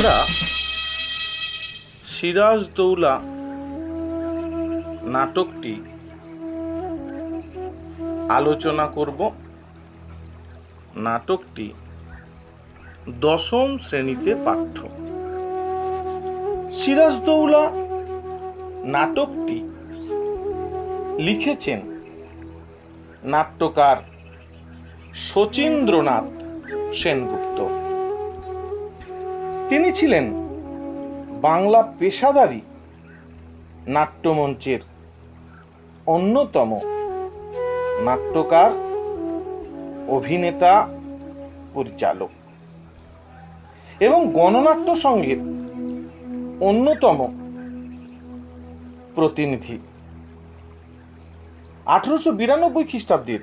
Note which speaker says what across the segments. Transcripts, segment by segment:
Speaker 1: আমরা সিরাজদৌলা নাটকটি আলোচনা করব। নাটকটি দশম শ্রেণীতে পাঠ্য। সিরাজদৌলা নাটকটি লিখেছেন নাট্যকার শচীন্দ্রনাথ সেনগুপ্ত। তিনি ছিলেন বাংলা পেশাদারী নাট্যমঞ্চের অন্যতম নাট্যকার, অভিনেতা, পরিচালক এবং গণনাট্য সংঘের অন্যতম প্রতিনিধি। 1892 খ্রিস্টাব্দের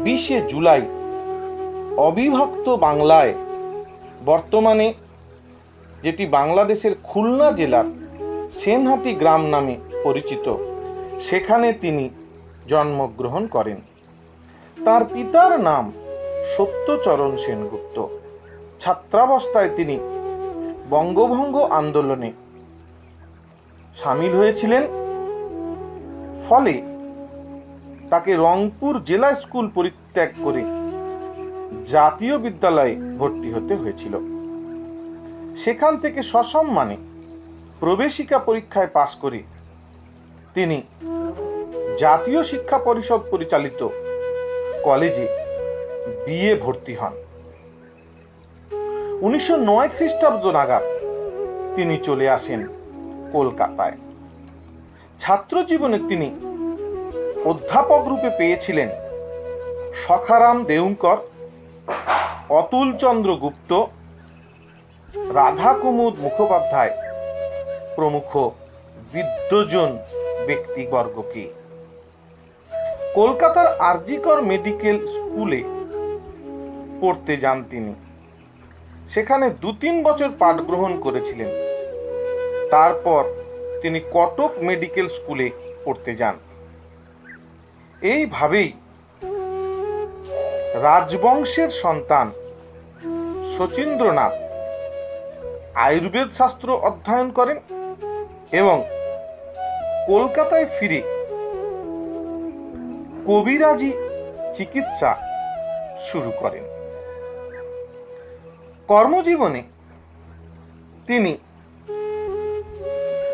Speaker 1: 20 জুলাই অবিভক্ত বাংলায়, বর্তমানে যেটি বাংলাদেশের খুলনা জেলার সেনহাটি গ্রাম নামে পরিচিত, সেখানে তিনি জন্মগ্রহণ করেন। তার পিতার নাম সত্যচরণ সেনগুপ্ত। ছাত্রাবস্থায় তিনি বঙ্গভঙ্গ আন্দোলনে সামিল হয়েছিলেন, ফলে তাকে রংপুর জেলা স্কুল পরিত্যাগ করে জাতীয় বিদ্যালয়ে ভর্তি হতে হয়েছিল। সেখান থেকে সসম্মানে প্রবেশিকা পরীক্ষায় পাশ করে তিনি জাতীয় শিক্ষা পরিষদ পরিচালিত কলেজে বিএ ভর্তি হন। 1909 খ্রিস্টাব্দ নাগাদ তিনি চলে আসেন কলকাতায়। ছাত্র জীবনে তিনি অধ্যাপক রূপে পেয়েছিলেন সখারাম দেউঙ্কর, অতুল চন্দ্র গুপ্ত, রাধা কুমুদ মুখোপাধ্যায় প্রমুখ বিদ্বজন ব্যক্তিবর্গকে। কলকাতার আরজিকর মেডিকেল স্কুলে পড়তে যান তিনি। সেখানে 2-3 বছর পাঠ গ্রহণ করেছিলেন। তারপর তিনি কটক মেডিকেল স্কুলে পড়তে যান। এইভাবেই রাজবংশের সন্তান শচীন্দ্রনাথ আয়ুর্বেদ শাস্ত্র অধ্যয়ন করেন এবং কলকাতায় ফিরে কবিরাজি চিকিৎসা শুরু করেন। কর্মজীবনে তিনি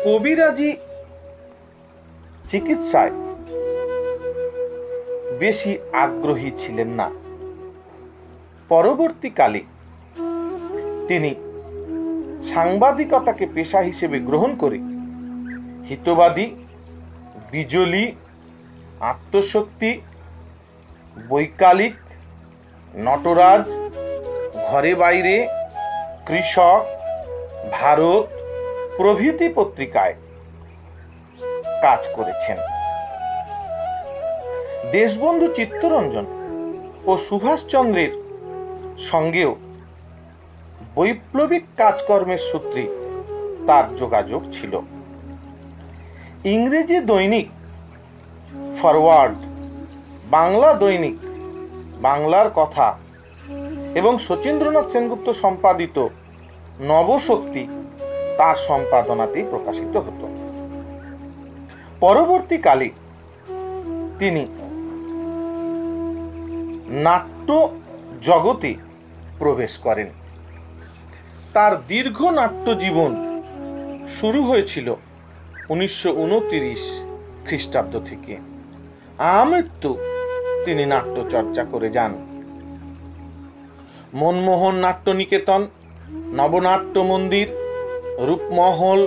Speaker 1: কবিরাজি চিকিৎসায় বেশি আগ্রহী ছিলেন না। পরবর্তীকালে তিনি সাংবাদিকতাকে পেশা হিসেবে গ্রহণ করে হিতবাদী, বিজলী, আত্মশক্তি, বৈকালিক, নটরাজ, ঘরে বাইরে, কৃষক, ভারত প্রভৃতি পত্রিকায় কাজ করেছেন। দেশবন্ধু চিত্তরঞ্জন ও সুভাষচন্দ্রের সঙ্গেও বৈপ্লবিক কাজকর্মের সূত্রে তার যোগাযোগ ছিল। ইংরেজি দৈনিক ফরওয়ার্ড, বাংলা দৈনিক বাংলার কথা এবং শচীন্দ্রনাথ সেনগুপ্ত সম্পাদিত নবশক্তি তার সম্পাদনাতেই প্রকাশিত হতো। পরবর্তীকালে তিনি নাট্য জগতে প্রবেশ করেন। তার দীর্ঘ নাট্য জীবন শুরু হয়েছিল 1929 খ্রিস্টাব্দ থেকে। আমৃত্যু তিনি নাট্য চর্চা করে যান। মনমোহন নাট্য নিকেতন, নবনাট্য মন্দির, Rupmahal,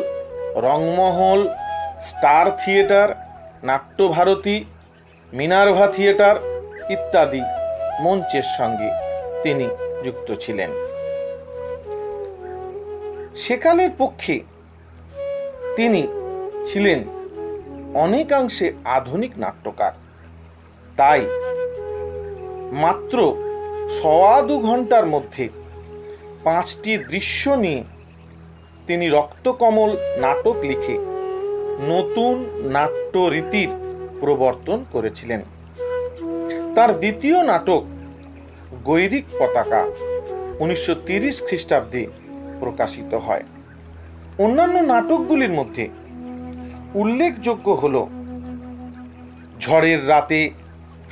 Speaker 1: Rangmahal, star theatre, Natyabharati, Minerva theatre ইত্যাদি মঞ্চের সঙ্গে তিনি যুক্ত ছিলেন। সেকালের পক্ষে তিনি ছিলেন অনেকাংশে আধুনিক নাট্যকার। তাই মাত্র 1.25 ঘন্টার মধ্যে 5টি দৃশ্য নিয়ে তিনি রক্তকমল নাটক লিখে নতুন নাট্য রীতির প্রবর্তন করেছিলেন। তার দ্বিতীয় নাটক গৈরিক পতাকা 1930 খ্রিস্টাব্দে প্রকাশিত হয়। অন্যান্য নাটকগুলির মধ্যে উল্লেখযোগ্য হল ঝড়ের রাতে,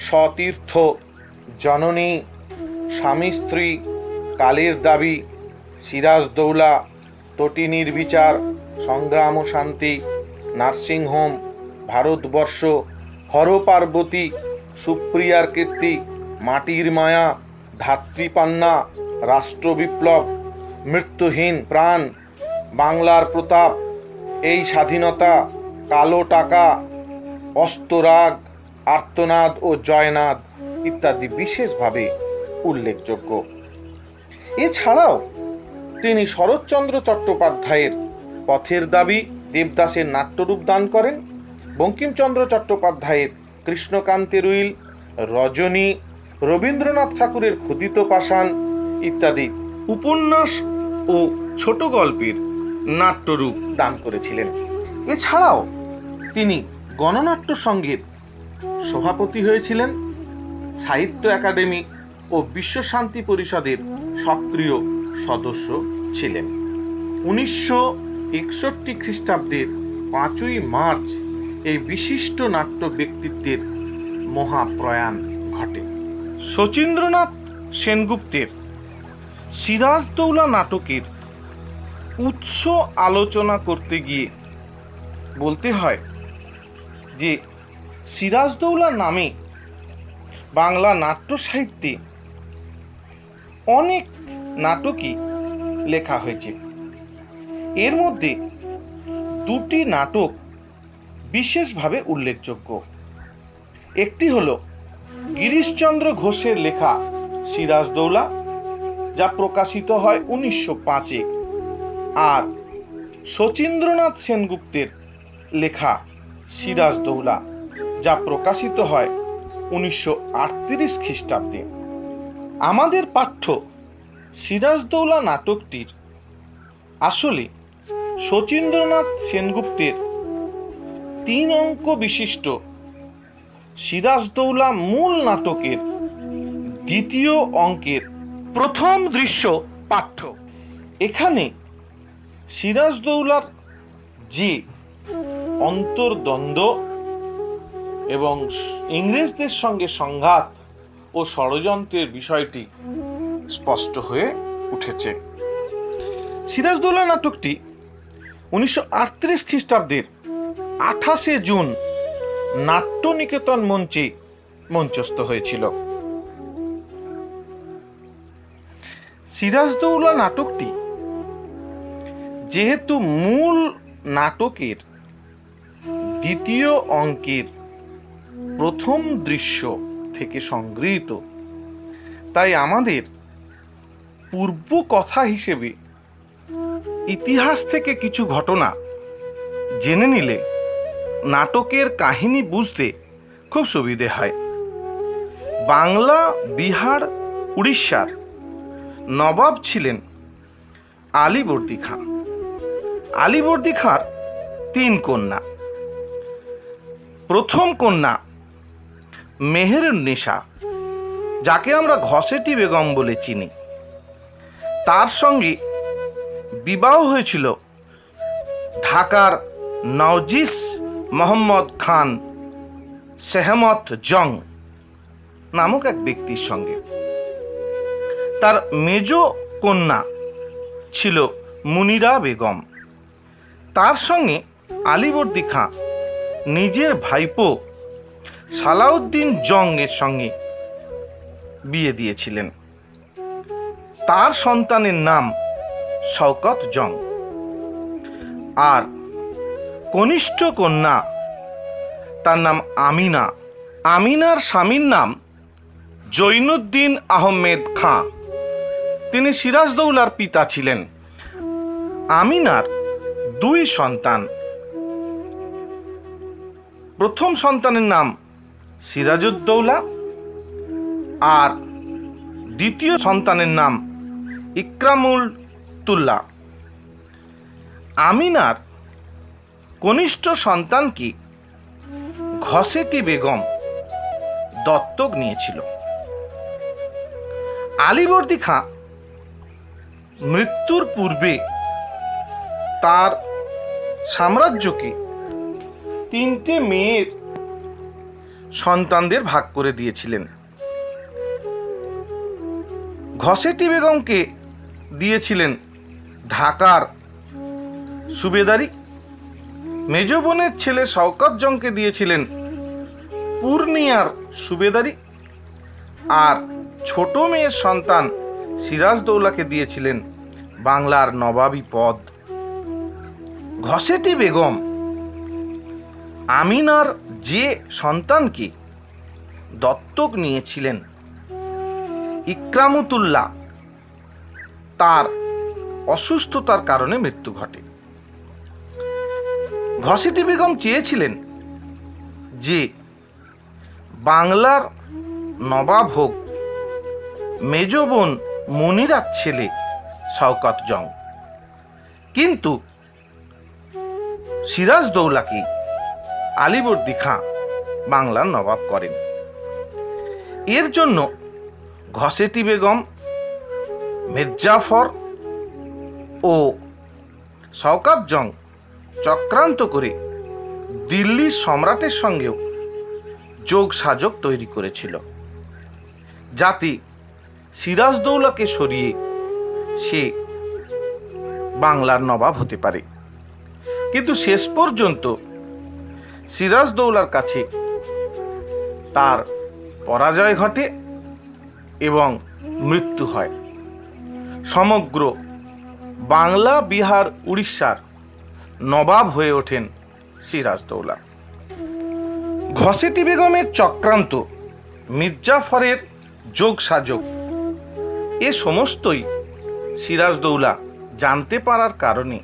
Speaker 1: সতীর্থ, জননী, স্বামী স্ত্রী, কালের দাবি, সিরাজদৌলা, তটিনীর বিচার, সংগ্রাম ও শান্তি, নার্সিংহোম, ভারতবর্ষ, হরপার্বতী, সুপ্রিয়ার কীর্তি, মাটির মায়া, ধাত্রীপান্না, রাষ্ট্রবিপ্লব, মৃত্যুহীন প্রাণ, বাংলার প্রতাপ, এই স্বাধীনতা, কালো টাকা, অস্তরাগ, আর্তনাদ ও জয়নাদ ইত্যাদি বিশেষভাবে উল্লেখযোগ্য। এছাড়াও তিনি শরৎচন্দ্র চট্টোপাধ্যায়ের পথের দাবি, দেবদাসের নাট্যরূপ দান করেন, বঙ্কিমচন্দ্র চট্টোপাধ্যায়ের কৃষ্ণকান্তের উইল, রজনী, রবীন্দ্রনাথ ঠাকুরের ক্ষুদিত পাষাণ ইত্যাদি উপন্যাস ও ছোট গল্পের নাট্যরূপ দান করেছিলেন। এছাড়াও তিনি গণনাট্য সংঘের সভাপতি হয়েছিলেন, সাহিত্য একাডেমি ও বিশ্বশান্তি পরিষদের সক্রিয় সদস্য ছিলেন। 1961 খ্রিস্টাব্দের 5ই মার্চ এই বিশিষ্ট নাট্য ব্যক্তিত্বের মহাপ্রয়াণ ঘটে। শচীন্দ্রনাথ সেনগুপ্তের সিরাজদৌলা নাটকের উৎস আলোচনা করতে গিয়ে বলতে হয় যে সিরাজদৌলা নামে বাংলা নাট্য সাহিত্যে অনেক নাটকই লেখা হয়েছে। এর মধ্যে দুটি নাটক বিশেষভাবে উল্লেখযোগ্য। একটি হল গিরিশচন্দ্র ঘোষের লেখা সিরাজদৌলা, যা প্রকাশিত হয় 1905-এ, আর শচীন্দ্রনাথ সেনগুপ্তের লেখা সিরাজদৌলা, যা প্রকাশিত হয় 1938 খ্রিস্টাব্দে। আমাদের পাঠ্য সিরাজদৌলা নাটকটির আসলে শচীন্দ্রনাথ সেনগুপ্তের 3 অঙ্ক বিশিষ্ট সিরাজদৌলা মূল নাটকের দ্বিতীয় অঙ্কের প্রথম দৃশ্য পাঠ্য। এখানে সিরাজদৌলার যে অন্তর্দ্বন্দ্ব এবং ইংরেজদের সঙ্গে সংঘাত ও ষড়যন্ত্রের বিষয়টি স্পষ্ট হয়ে উঠেছে। সিরাজদৌলা নাটকটি 1938 খ্রিস্টাব্দের 28শে জুন নাট্যনিকেতন মঞ্চে মঞ্চস্থ হয়েছিল। সিরাজদৌলা নাটকটি যেহেতু মূল নাটকের দ্বিতীয় অঙ্কের প্রথম দৃশ্য থেকে সংগৃহীত, তাই আমাদের পূর্ব কথা হিসেবে ইতিহাস থেকে কিছু ঘটনা জেনে নিলে নাটকের কাহিনী বুঝতে খুব সুবিধে হয়। বাংলা, বিহার, উড়িষ্যার নবাব ছিলেন আলীবর্দী খাঁ। আলীবর্দী খাঁর 3 কন্যা। প্রথম কন্যা মেহেরুন্নেসা, যাকে আমরা ঘসেটি বেগম বলে চিনি, তার সঙ্গে বিবাহ হয়েছিল ঢাকার নওজিস মোহাম্মদ খান সেহমত জং নামক এক ব্যক্তির সঙ্গে। তার মেজ কন্যা ছিল মুনিরা বেগম। তার সঙ্গে আলীবর্দী খাঁ নিজের ভাইপো সালাউদ্দিন জং এর সঙ্গে বিয়ে দিয়েছিলেন। তার সন্তানের নাম শওকত জং। আর কনিষ্ঠ কন্যা, তার নাম আমিনা। আমিনার স্বামীর নাম জৈনুদ্দিন আহমেদ খাঁ। তিনি সিরাজদৌলার পিতা ছিলেন। আমিনার 2 সন্তান। প্রথম সন্তানের নাম সিরাজউদ্দৌলা আর দ্বিতীয় সন্তানের নাম ইকরামুল তুল্লা। আমিনার কনিষ্ঠ সন্তানকে ঘসেটি বেগম দত্তক নিয়েছিল। আলীবর্দী খাঁ মৃত্যুর পূর্বে তার সাম্রাজ্যকে 3টে মেয়ের সন্তানদের ভাগ করে দিয়েছিলেন। ঘসেটি বেগমকে দিয়েছিলেন ঢাকার সুবেদারি, মেজ বোনের ছেলে শওকত জংকে দিয়েছিলেন পূর্ণিয়ার সুবেদারি, আর ছোট মেয়ের সন্তান সিরাজদৌলাকে দিয়েছিলেন বাংলার নবাবী পদ। ঘসেটি বেগম আমিনার যে সন্তানকে দত্তক নিয়েছিলেন ইকরামতুল্লাহ, তার অসুস্থতার কারণে মৃত্যু ঘটে। ঘসেটি বেগম চেয়েছিলেন যে বাংলার নবাব হোক মেজ বোন মনিরার ছেলে শওকত জং, কিন্তু সিরাজদৌলাকে আলীবর্দী খাঁ বাংলার নবাব করেন। এর জন্য ঘসেটি বেগম, মির্জাফর ও শওকত জং চক্রান্ত করে দিল্লির সম্রাটের সঙ্গেও যোগসাযোগ তৈরি করেছিল, যাতে সিরাজদৌলাকে সরিয়ে সে বাংলার নবাব হতে পারে। কিন্তু শেষ পর্যন্ত সিরাজদৌলার কাছে তার পরাজয় ঘটে এবং মৃত্যু হয়। সমগ্র বাংলা, বিহার, উড়িষ্যার নবাব হয়ে ওঠেন সিরাজদৌলা। ঘসেটি বেগমের চক্রান্ত, মির্জাফরের যোগসাযোগ, এ সমস্তই সিরাজদৌলা জানতে পারার কারণে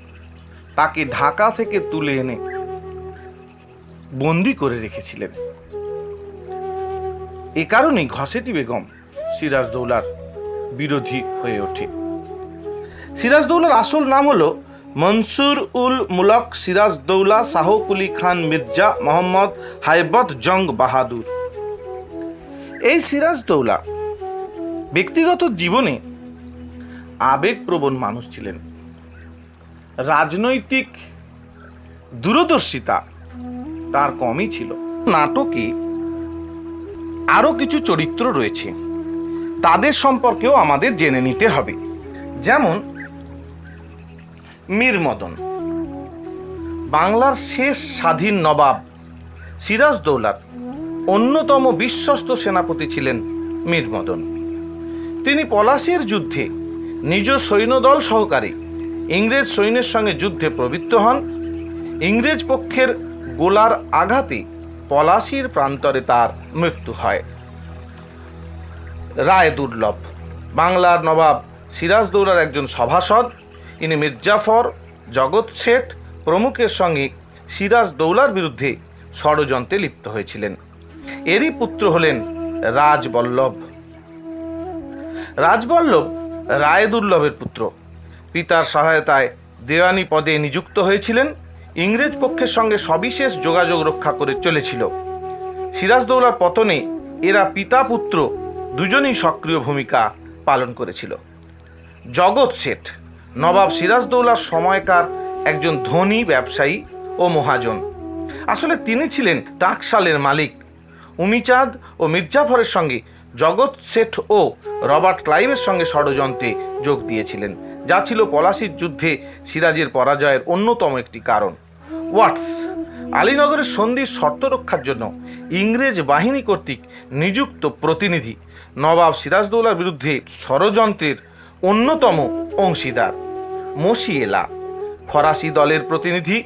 Speaker 1: তাকে ঢাকা থেকে তুলে এনে বন্দি করে রেখেছিলেন। এ কারণেই ঘসেটি বেগম সিরাজদৌলার বিরোধী হয়ে ওঠে। সিরাজদৌলার আসল নাম হল মনসুর উল মুলক সিরাজদৌলা শাহ কুলি খান মির্জা মোহাম্মদ হায়বত জং বাহাদুর। এই সিরাজদৌলা ব্যক্তিগত জীবনে আবেগপ্রবণ মানুষ ছিলেন। রাজনৈতিক দূরদর্শিতা তার কমই ছিল। নাটকে আরও কিছু চরিত্র রয়েছে, তাদের সম্পর্কেও আমাদের জেনে নিতে হবে। যেমন মীর মদন, বাংলার শেষ স্বাধীন নবাব সিরাজদৌলার অন্যতম বিশ্বস্ত সেনাপতি ছিলেন মীর মদন। তিনি পলাশীর যুদ্ধে নিজ সৈন্যদল সহকারে ইংরেজ সৈন্যের সঙ্গে যুদ্ধে প্রবৃত্ত হন। ইংরেজ পক্ষের গোলার আঘাতে পলাশীর প্রান্তরে তার মৃত্যু হয়। রায় দুর্লভ, বাংলার নবাব সিরাজদৌলার একজন সভাসদ। ইনি মির্জাফর, জগৎ শেঠ প্রমুখের সঙ্গে সিরাজদৌলার বিরুদ্ধে ষড়যন্ত্রে লিপ্ত হয়েছিলেন। এরই পুত্র হলেন রাজবল্লভ। রাজবল্লভ রায় দুর্লভের পুত্র। পিতার সহায়তায় দেওয়ানি পদে নিযুক্ত হয়েছিলেন। ইংরেজ পক্ষের সঙ্গে সবিশেষ যোগাযোগ রক্ষা করে চলেছিল। সিরাজদৌলার পতনে এরা পিতা পুত্র দুজনেই সক্রিয় ভূমিকা পালন করেছিল। জগৎ শেঠ নবাব সিরাজদৌলার সময়কার একজন ধনী ব্যবসায়ী ও মহাজন। আসলে তিনি ছিলেন টাকশালের মালিক। উমিচাঁদ ও মির্জাফরের সঙ্গে জগৎ শেঠ ও রবার্ট ক্লাইভের সঙ্গে ষড়যন্ত্রে যোগ দিয়েছিলেন, যা ছিল পলাশীর যুদ্ধে সিরাজের পরাজয়ের অন্যতম একটি কারণ। ওয়াটস আলীনগরের সন্ধির শর্ত রক্ষার জন্য ইংরেজ বাহিনী কর্তৃক নিযুক্ত প্রতিনিধি নবাব সিরাজদৌলার বিরুদ্ধে ষড়যন্ত্রের অন্যতম অংশীদার। মসিয়েলা ফরাসি দলের প্রতিনিধি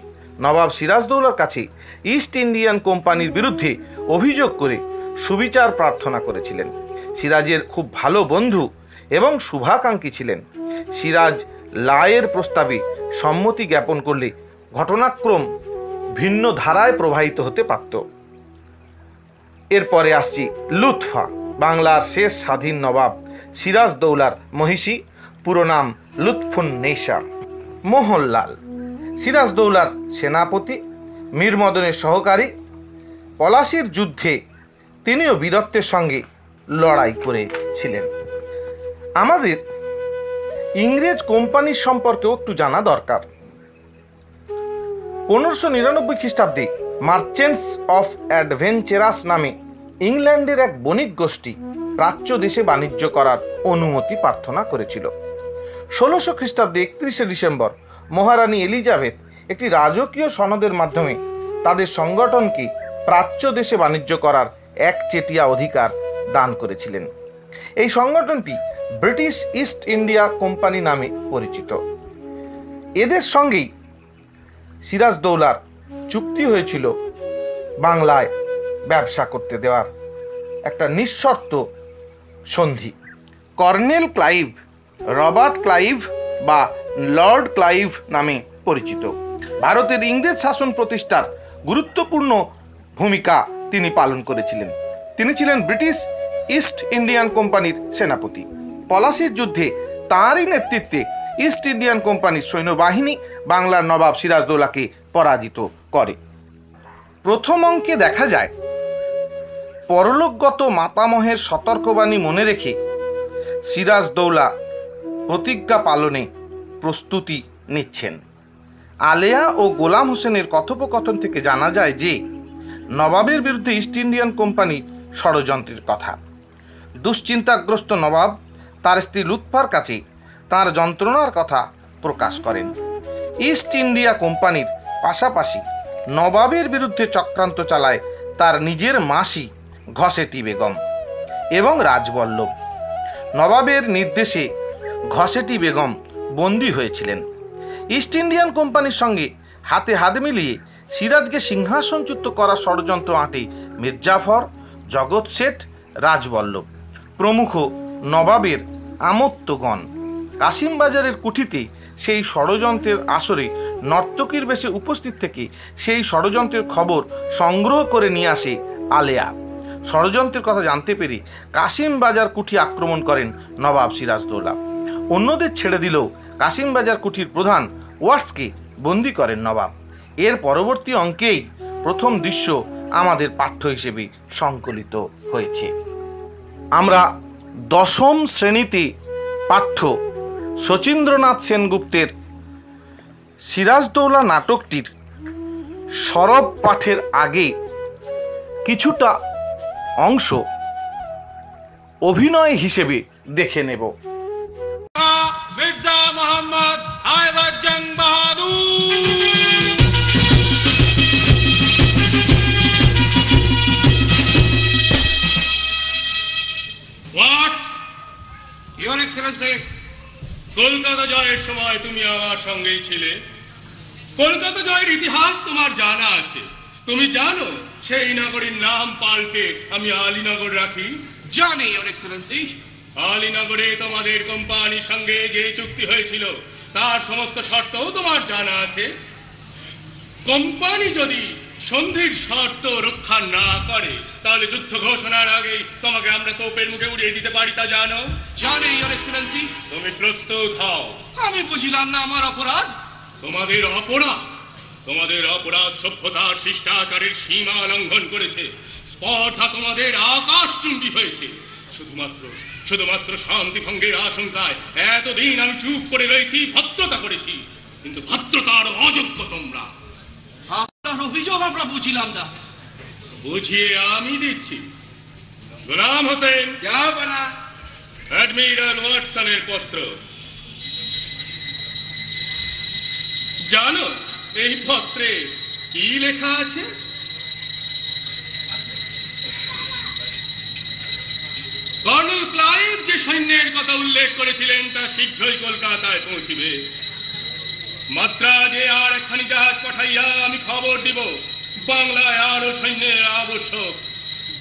Speaker 1: নবাব সিরাজদৌলার কাছে ইস্ট ইন্ডিয়ান কোম্পানির বিরুদ্ধে অভিযোগ করে সুবিচার প্রার্থনা করেছিলেন। সিরাজের খুব ভালো বন্ধু এবং শুভাকাঙ্ক্ষী ছিলেন। সিরাজ লায়ের প্রস্তাবে সম্মতি জ্ঞাপন করলে ঘটনাক্রম ভিন্ন ধারায় প্রবাহিত হতে পারত। এরপরে আসছি লুৎফা, বাংলার শেষ স্বাধীন নবাব সিরাজদৌলার মহিষী, পুরো নাম লুৎফুন্নেসা। মোহনলাল সিরাজদৌলার সেনাপতি, মীর মদনের সহকারী। পলাশীর যুদ্ধে তিনিও বীরত্বের সঙ্গে লড়াই করেছিলেন। আমাদের ইংরেজ কোম্পানির সম্পর্কেও একটু জানা দরকার। 1599 খ্রিস্টাব্দে মার্চেন্টস অফ অ্যাডভেঞ্চারাস নামে ইংল্যান্ডের এক বণিক গোষ্ঠী প্রাচ্য দেশে বাণিজ্য করার অনুমতি প্রার্থনা করেছিল। 1600 খ্রিস্টাব্দে 31শে ডিসেম্বর মহারানী এলিজাবেথ একটি রাজকীয় সনদের মাধ্যমে তাদের সংগঠনকে প্রাচ্য দেশে বাণিজ্য করার একচেটিয়া অধিকার দান করেছিলেন। এই সংগঠনটি ব্রিটিশ ইস্ট ইন্ডিয়া কোম্পানি নামে পরিচিত। এদের সঙ্গেই সিরাজদৌলার চুক্তি হয়েছিল বাংলায় ব্যবসা করতে দেওয়ার একটা নিঃশর্ত সন্ধি। কর্নেল ক্লাইভ, রবার্ট ক্লাইভ বা লর্ড ক্লাইভ নামে পরিচিত। ভারতের ইংরেজ শাসন প্রতিষ্ঠার গুরুত্বপূর্ণ ভূমিকা তিনি পালন করেছিলেন। তিনি ছিলেন ব্রিটিশ ইস্ট ইন্ডিয়ান কোম্পানির সেনাপতি। পলাশির যুদ্ধে তাঁরই নেতৃত্বে ইস্ট ইন্ডিয়ান কোম্পানির সৈন্যবাহিনী বাংলার নবাব সিরাজদৌলাকে পরাজিত করে। প্রথম অঙ্কে দেখা যায় পরলোকগত মাতামহের সতর্কবাণী মনে রেখে সিরাজদৌলা প্রতিজ্ঞা পালনে প্রস্তুতি নিচ্ছেন। আলেয়া ও গোলাম হোসেনের কথোপকথন থেকে জানা যায় যে নবাবের বিরুদ্ধে ইস্ট ইন্ডিয়ান কোম্পানি ষড়যন্ত্রের কথা। দুশ্চিন্তাগ্রস্ত নবাব তার স্ত্রী লুৎফার কাছে তার যন্ত্রণার কথা প্রকাশ করেন। ইস্ট ইন্ডিয়া কোম্পানির পাশাপাশি নবাবের বিরুদ্ধে চক্রান্ত চালায় তার নিজের মাসি ঘসেটি বেগম এবং রাজবল্লভ। নবাবের নির্দেশে ঘসেটি বেগম বন্দী হয়েছিলেন। ইস্ট ইন্ডিয়ান কোম্পানির সঙ্গে হাতে হাত মিলিয়ে সিরাজকে সিংহাসনচ্যুত করার ষড়যন্ত্র আঁটে মির্জাফর, জগৎ শেঠ, রাজবল্লভ প্রমুখ নবাবের আমত্তগণ। কাশিমবাজারের কুঠিতে সেই ষড়যন্ত্রের আসরে নর্তকীর বেশে উপস্থিত থেকে সেই ষড়যন্ত্রের খবর সংগ্রহ করে নিয়ে আসে আলেয়া। ষড়যন্ত্রের কথা জানতে পেরে কাশিমবাজার কুঠি আক্রমণ করেন নবাব সিরাজদৌলা। অন্যদের ছেড়ে দিলেও কাশিমবাজার কুঠির প্রধান ওয়াটসকে বন্দি করেন নবাব। এর পরবর্তী অঙ্কেই প্রথম দৃশ্য আমাদের পাঠ্য হিসেবে সংকলিত হয়েছে। আমরা দশম শ্রেণীতে পাঠ্য শচীন্দ্রনাথ সেনগুপ্তের সিরাজদৌলা নাটকটির সরব পাঠের আগে কিছুটা অংশ অভিনয় হিসেবে দেখে নেব।
Speaker 2: মির্জা মোহাম্মদ আইবাক জং বাহাদুর।
Speaker 3: হোয়াটস
Speaker 2: ইওর এক্সেলেন্সি,
Speaker 3: কলকাতা জয়ের সময় তুমি আমার সঙ্গেই ছিলে। কলকাতা জয়ের ইতিহাস তোমার জানা আছে। তুমি জানো সেই নগরীর নাম পাল্টে আমি আলীনগর রাখি।
Speaker 2: জানি ইওর এক্সেলেন্সি।
Speaker 3: আলীনগরে তোমাদের কোম্পানির সঙ্গে যে চুক্তি হয়েছিল তার সমস্ত শর্তও তোমার জানা আছে। কোম্পানি যদি সন্ধির শর্ত রক্ষা না করে তাহলে যুদ্ধ ঘোষণার আগেই তোমাকে আমরা তোপের মুখে উড়িয়ে দিতে পারি, তা জানো?
Speaker 2: জানি ইওর এক্সেলেন্সি।
Speaker 3: তুমি প্রস্তুত হও।
Speaker 2: আমি বুঝিলাম না আমার অপরাধ।
Speaker 3: তোমাদের অপরাধ সভ্যতার শিষ্টাচারের সীমা লঙ্ঘন করেছে। স্পর্ধা তোমাদের আকাশচুম্বী হয়েছে। শুধুমাত্র শান্তি ভঙ্গের আশঙ্কায় এতদিন আমি চুপ করে রয়েছি, ভদ্রতা করেছি, কিন্তু ভদ্রতার অযোগ্য তোমরা।
Speaker 2: আপনার অভিযোগ আমরা বুঝিলাম না।
Speaker 3: বুঝিয়ে আমি দিচ্ছি। গোলাম হোসেন,
Speaker 2: জাহাপনা।
Speaker 3: অ্যাডমিরাল ওয়াটসনের পত্র। জানো এই পত্রে কি লেখা আছে? কর্নেল ক্লাইভ যে সৈন্যের কথা উল্লেখ করেছিলেন তা শীঘ্রই কলকাতায় পৌঁছিবে। মাদ্রাজে আর একখানি জাহাজ পাঠাইয়া আমি খবর দিব বাংলায় আরো সৈন্যের আবশ্যক।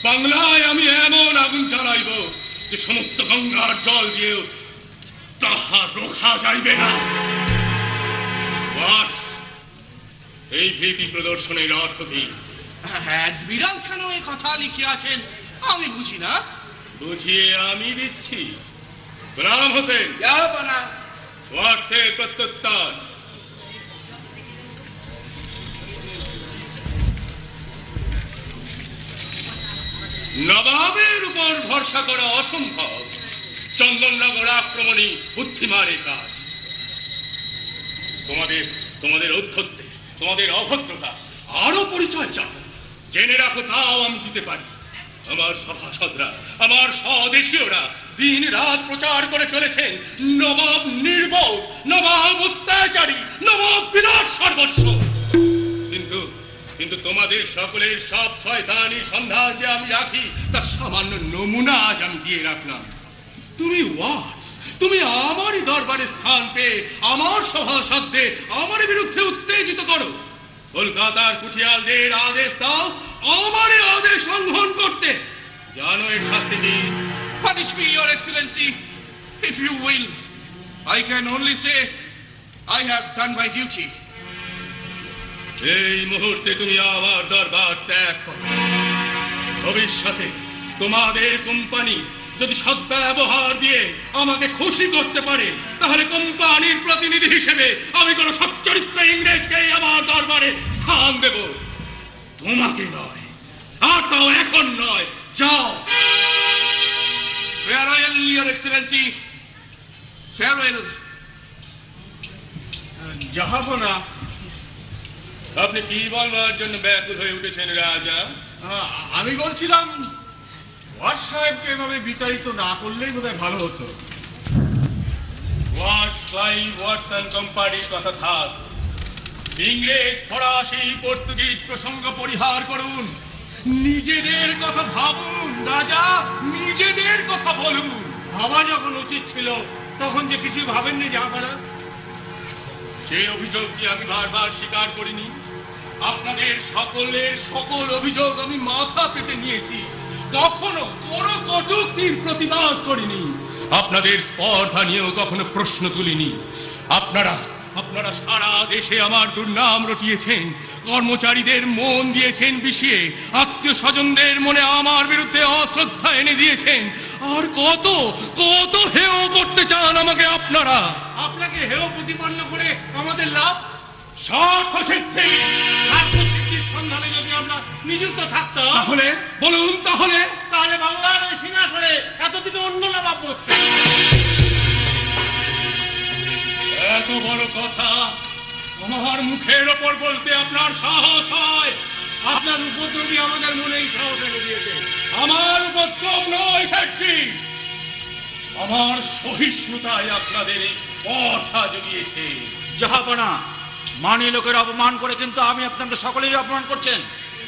Speaker 3: বাংলায় আমি এমন আগুন জ্বালাইব যে সমস্ত গঙ্গার জল দিয়েও তাহা রোখা যাইবে না। এই ভীতি প্রদর্শনের অর্থ কি?
Speaker 2: অ্যাডমিরাল কেন এই কথা লিখিয়াছেন আমি বুঝি না।
Speaker 3: বুঝিয়ে আমি দিচ্ছি। গোলাম হোসেন,
Speaker 2: জাহাপনা।
Speaker 3: ওয়াটসের প্রত্যুত্তর। নবাবের উপর ভরসা করা অসম্ভব। চন্দননগর আক্রমণই বুদ্ধিমানের কাজ। তোমাদের তোমাদের ঔদ্ধত্যে, তোমাদের অভদ্রতা আরো পরিচয় চাও, জেনে রাখো তাও আমি দিতে পারি। আমার সভাসদরা, আমার স্বদেশীয়রা দিন রাত প্রচার করে চলেছেন নবাব নির্বোধ, নবাব অত্যাচারী, নবাব বিনাশ সর্বস্ব। কিন্তু কিন্তু তোমাদের সকলের সব শয়তানি সন্ধান যে আমি রাখি তার সামান্য নমুনা আজ আমি দিয়ে রাখলাম। তুমি ওয়াটস, তুমি আমারই দরবারে স্থান পেয়ে আমার সভাসদদের আমার বিরুদ্ধে উত্তেজিত করো। কলকাতার কুঠিয়ালদের আদেশ দাও আমারই আদেশ লঙ্ঘন করতে। জানো এর শাস্তি কি?
Speaker 2: Punish me, Your Excellency, if you will. I can only say I have done my duty.
Speaker 3: এই মুহূর্তে তুমি আমার দরবার ত্যাগ করো। ভবিষ্যতে তোমাদের কোম্পানি যদি সদ্ব্যবহার দিয়ে আমাকে খুশি করতে পারে, তাহলে কোম্পানির প্রতিনিধি হিসেবে আমি কোনো সচ্চরিত্র ইংরেজকে আমার দরবারে স্থান দেব, তোমাকে নয়। আর তাও এখন নয়, যাও।
Speaker 2: Farewell, Your Excellency. Farewell. জাহাপনা,
Speaker 3: আপনি কি বলবার জন্য ব্যাকুল হয়ে উঠেছেন রাজা?
Speaker 2: আমি বলছিলাম ওয়াট সাহেবকে এভাবে বিতাড়িত না করলেই বোধহয় ভালো হতো।
Speaker 3: ওয়াটস, ক্লাইভ, ওয়াটসন কোম্পানির কথা থাক। ইংরেজ, ফরাসি, পর্তুগিজ প্রসঙ্গ পরিহার করুন। নিজেদের কথা ভাবুন রাজা, নিজেদের কথা বলুন।
Speaker 2: ভাবা যখন উচিত ছিল তখন যে কিছু ভাবেননি জাহাপনা।
Speaker 3: সেই অভিযোগ কি আমি বারবার স্বীকার করিনি? আপনাদের সকলের সকল অভিযোগ আমি মাথা পেতে নিয়েছি, কখনো কোনো কটূক্তির প্রতিবাদ করিনি। আপনাদের স্পর্ধা নিয়েও কখনো প্রশ্ন তুলিনি। আপনারা সারা দেশে আমার দুর্নাম রটিয়েছেন, কর্মচারীদের মন দিয়েছেন বিষিয়ে, আত্মীয় স্বজনদের মনে আমার বিরুদ্ধে অশ্রদ্ধা এনে দিয়েছেন। আর কত কত হেয় করতে চান আমাকে আপনারা?
Speaker 2: আপনাকে হেয় প্রতিপন্ন করে আমাদের লাভ?
Speaker 3: স্বার্থ সিদ্ধি,
Speaker 2: স্বার্থ সিদ্ধির সন্ধানে যদি আমরা নিযুক্ত থাকতাম
Speaker 3: তাহলে বলুন, তাহলে
Speaker 2: বাংলার ওই সিংহাসনে এতদিনে অন্য নবাব বসতেন।
Speaker 3: এত বড় কথা আমার মুখের ওপর বলতে আপনার সাহস হয়?
Speaker 2: আপনার উপদ্রবী আমাদের মনেই সাহস এনে দিয়েছে।
Speaker 3: আমার উপদ্রব নয় শেঠজি, আমার সহিষ্ণুতায় আপনাদের এই স্পর্ধা জুগিয়েছে।
Speaker 4: জাহাপনা, মানি লোকের অপমান করে কিন্তু আমি আপনাদের সকলেই অপমান করছেন।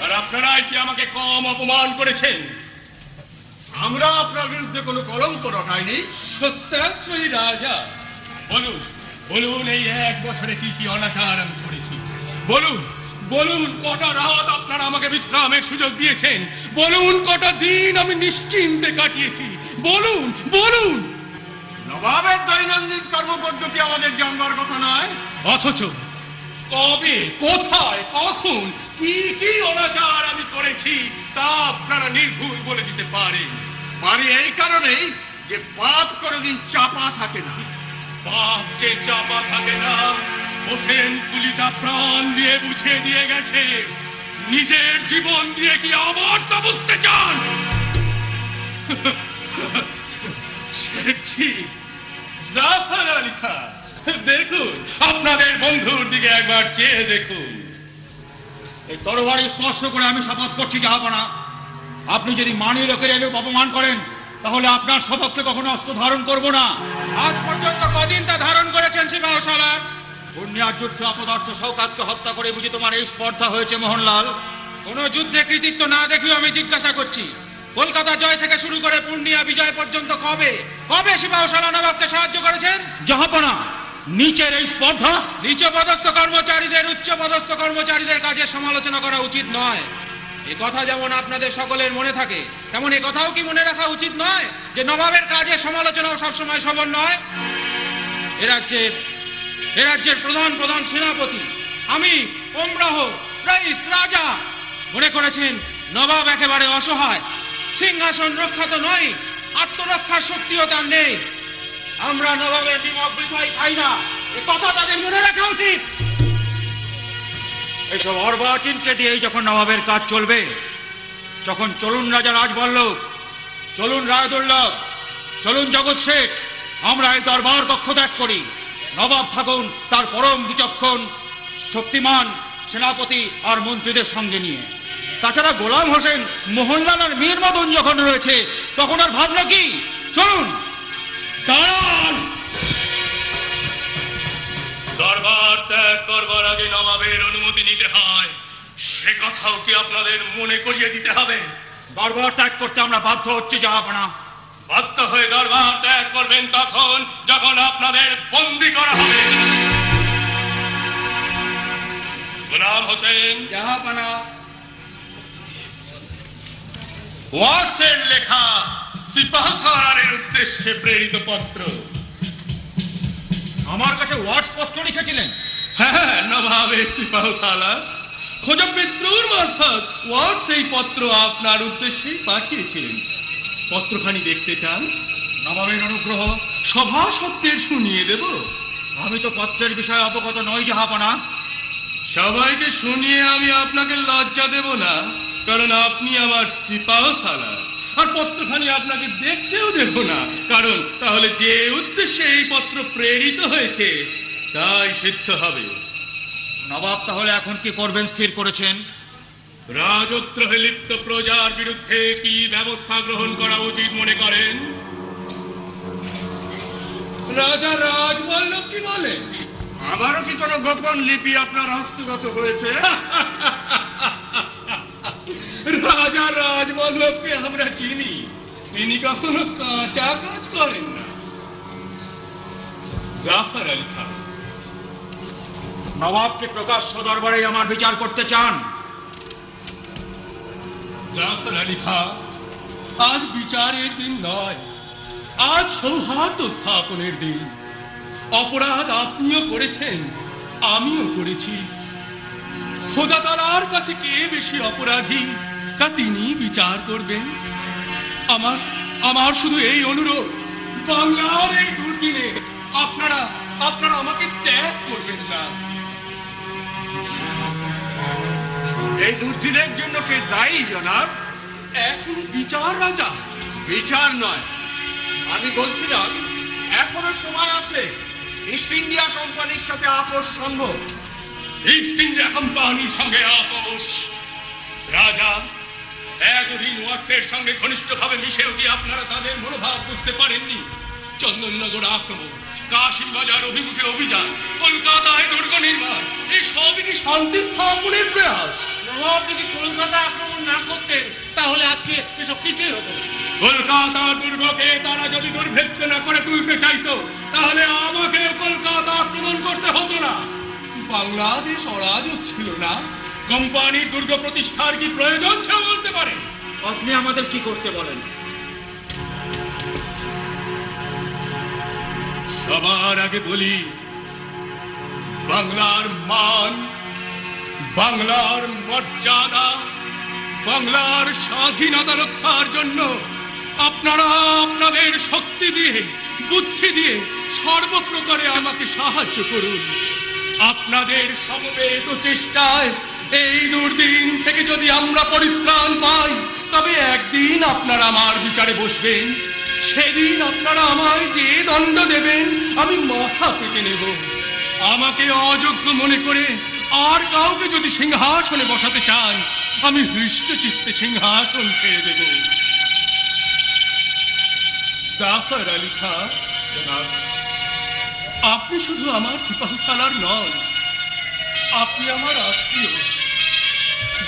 Speaker 3: আর আপনারাই কি আমাকে কম অপমান করেছেন?
Speaker 2: আমরা আপনার বিরুদ্ধে কোনো কলঙ্ক রটাইনি।
Speaker 3: সত্যাশ্রয়ী রাজা, বলুন বলুন এই 1 বছরে কি কি অনাচার আমি করেছি? বলুন বলুন কটা রাত আপনারা আমাকে বিশ্রামের সুযোগ দিয়েছেন? বলুন কটা দিন আমি নিশ্চিন্তে কাটিয়েছি? বলুন বলুন।
Speaker 2: নবাবের দৈনন্দিন কর্মপদ্ধতি আমাদের জানবার কথা নয়।
Speaker 3: অথচ কবে, কোথায়, কখন, কি কি অনাচার আমি করেছি তা আপনারা নির্ভুল বলে দিতে পারেন।
Speaker 2: পারি এই কারণেই যে পাপ কোনোদিন চাপা থাকে না।
Speaker 3: পাপ যে চাপা থাকে না, হোসেন কুলি তা প্রাণ দিয়ে বুঝিয়ে দিয়ে গেছে। নিজের জীবন দিয়ে কি আবার তা বুঝতে চান? শেঠজি, জাফর আলী খান, দেখুন আপনাদের বন্ধুর দিকে একবার চেয়ে দেখুন।
Speaker 4: এই তরবারি স্পর্শ করে আমি শপথ করছি জাহাপনা, আপনি যদি মানি লোকের এরূপ অপমান করেন তাহলে আপনার সপক্ষে কখনো অস্ত্র ধারণ করব না।
Speaker 5: আজ পর্যন্ত কদিন তা ধারণ করেছেন সিপাহসালার?
Speaker 4: পূর্ণিয়ার যুদ্ধে অপদার্থ শওকাতকে হত্যা করে বুঝি তোমার এই স্পর্ধা হয়েছে মোহনলাল?
Speaker 5: কোন যুদ্ধে কৃতিত্ব না দেখিও আমি জিজ্ঞাসা করছি, কলকাতা জয় থেকে শুরু করে পূর্ণিয়া বিজয় পর্যন্ত কবে কবে সিপাহসালা নবাবকে সাহায্য করেছেন?
Speaker 4: জাহাপনা, নিচের এই স্পর্ধা
Speaker 5: নিচ পদস্থ কর্মচারীদের উচ্চ পদস্থ কর্মচারীদের কাজের সমালোচনা করা উচিত নয়। এই কথা যেমন আপনাদের সকলের মনে থাকে, তেমন এই কথাও কি মনে রাখা উচিত নয় যে নবাবের কাজের সমালোচনাও সবসময় সবল নয়? এ রাজ্যের প্রধান সেনাপতি আমি ওমরাহ রাইস রাজা মনে করেছেন নবাব একেবারে অসহায়, সিংহাসন রক্ষা তো নয়, আত্মরক্ষার শক্তিও তার নেই। আমরা নবাবের নিমক বৃথাই খাই না, এ কথা তাদের মনে রাখা উচিত।
Speaker 4: এইসব অর্বাচীনকে দিয়েই যখন নবাবের কাজ চলবে, যখন চলুন রাজা রাজবল্লভ, চলুন রায়দুর্লভ, চলুন জগৎ শেঠ, আমরা এই দরবার কক্ষ ত্যাগ করি। নবাব থাকুন তার পরম বিচক্ষণ শক্তিমান সেনাপতি আর মন্ত্রীদের সঙ্গে নিয়ে। তাছাড়া গোলাম হোসেন, মোহনলাল আর মীর মদন যখন রয়েছে তখন আর ভাবনা কি? চলুন।
Speaker 3: দাঁড়ান! দরবার ত্যাগ করবার আগে নবাবের অনুমতি নিতে হয়, সে কথাও কি আপনাদের মনে করিয়ে দিতে হবে?
Speaker 4: দরবার ত্যাগ করতে আমরা বাধ্য হচ্ছি জাহাপনা।
Speaker 3: বাধ্য হয়ে দরবার ত্যাগ করবেন তখন যখন আপনাদের বন্দী করা হবে। গোলাম হোসেন,
Speaker 5: জাহাপানা।
Speaker 3: ওয়াটসের লেখা সিপাহসালারের উদ্দেশ্যে প্রেরিত পত্র।
Speaker 4: আমার কাছে ওয়াটস পত্র লিখেছিলেন?
Speaker 3: হ্যাঁ, নবাবের সিপাহসালার খোঁজা পেত্রুর মারফত ওয়াটস এই পত্র আপনার উদ্দেশ্যেই পাঠিয়েছিলেন। পত্রখানি দেখতে চান?
Speaker 4: নবাবের অনুগ্রহ।
Speaker 3: সভা সত্ত্বের শুনিয়ে দেব।
Speaker 4: আমি তো পত্রের বিষয়ে অবগত নই জাহাপনা।
Speaker 3: সবাইকে শুনিয়ে আমি আপনাকে লজ্জা দেব না, কারণ আপনি আমার সিপাহসালার। আর পত্রখানি আপনাকে দেখতেও দেব না, কারণ তাহলে যে উদ্দেশ্যে এই পত্র প্রেরিত হয়েছে তাই সিদ্ধ হবে।
Speaker 4: নবাব তাহলে এখন কি করবেন স্থির করেছেন?
Speaker 3: রাজদ্রোহে লিপ্ত প্রজার বিরুদ্ধে কি ব্যবস্থা গ্রহণ করা উচিত মনে করেন? রাজা রাজবল্লভ কি বলেন?
Speaker 2: আবারও কি কোনো গোপন লিপি আপনার হস্তগত হয়েছে?
Speaker 3: রাজা রাজবল্লভকে আমরা চিনি, তিনি কখনো কাঁচা কাজ করেন না। জাফর আলী খান,
Speaker 4: নবাবকে প্রকাশ্য দরবারে আমার বিচার করতে চান?
Speaker 3: জাফর আলী খান, আজ বিচারের দিন নয়, আজ সৌহার্দ্য স্থাপনের দিন। অপরাধ আপনিও করেছেন, আমিও করেছি। খোদা তাআলার কাছে কে বেশি অপরাধী তা তিনি বিচার করবেন। আমার শুধু এই অনুরোধ, বাংলার এই দুর্দিনে আপনারা আমাকে ত্যাগ করবেন না।
Speaker 2: এই দুর্দিনের জন্য কে দায়ী জনাব?
Speaker 3: এখনো বিচার রাজা?
Speaker 2: বিচার নয়, আমি বলছিলাম এখনো সময় আছে। ইস্ট ইন্ডিয়া কোম্পানির সাথে আপোষ সম্ভব।
Speaker 3: ইস্ট ইন্ডিয়া কোম্পানির সঙ্গে আপোষ? রাজা, এতদিন ওয়াটসের সঙ্গে ঘনিষ্ঠভাবে মিশেও কি আপনারা তাদের মনোভাব বুঝতে পারেননি? চন্দননগর আক্রমণ, কাশিম বাজার অভিমুখে অভিযান, কলকাতায় দুর্গ নির্মাণ, এই সবই কি শান্তি স্থাপনের প্রয়াস?
Speaker 5: নবাব যদি কলকাতা আক্রমণ না করতেন তাহলে আজকে এসব কিছুই হতো না।
Speaker 3: কলকাতা দুর্গকে তারা যদি দুর্ভেদ্য না করে তুলতে চাইতো তাহলে আমাকেও কলকাতা আক্রমণ করতে হতো না। বাংলাদেশ অরাজক ছিল না, কোম্পানির দুর্গ প্রতিষ্ঠার কি প্রয়োজন ছিল বলতে পারেন?
Speaker 4: আপনি আমাদের কি করতে বলেন?
Speaker 3: সবার আগে বলি, বাংলার মান, বাংলার মর্যাদা, বাংলার স্বাধীনতা রক্ষার জন্য আপনারা আপনাদের শক্তি দিয়ে, বুদ্ধি দিয়ে সর্বপ্রকারে আমাকে সাহায্য করুন। আপনাদের সমবেত চেষ্টায় এই দুর্দিন থেকে যদি আমরা পরিত্রাণ পাই, তবে একদিন আপনারা আমার বিচারে বসবেন। সেদিন আপনারা আমায় যে দণ্ড দেবেন আমি মাথা পেতে নেব। আমাকে অযোগ্য মনে করে আর কাউকে যদি সিংহাসনে বসাতে চান, আমি হৃষ্ট চিত্তে সিংহাসন ছেড়ে দেব। জাফর আলী খান, জনাব, আপনি শুধু আমার সিপাহসালার নন, আপনি আমার আত্মীয়।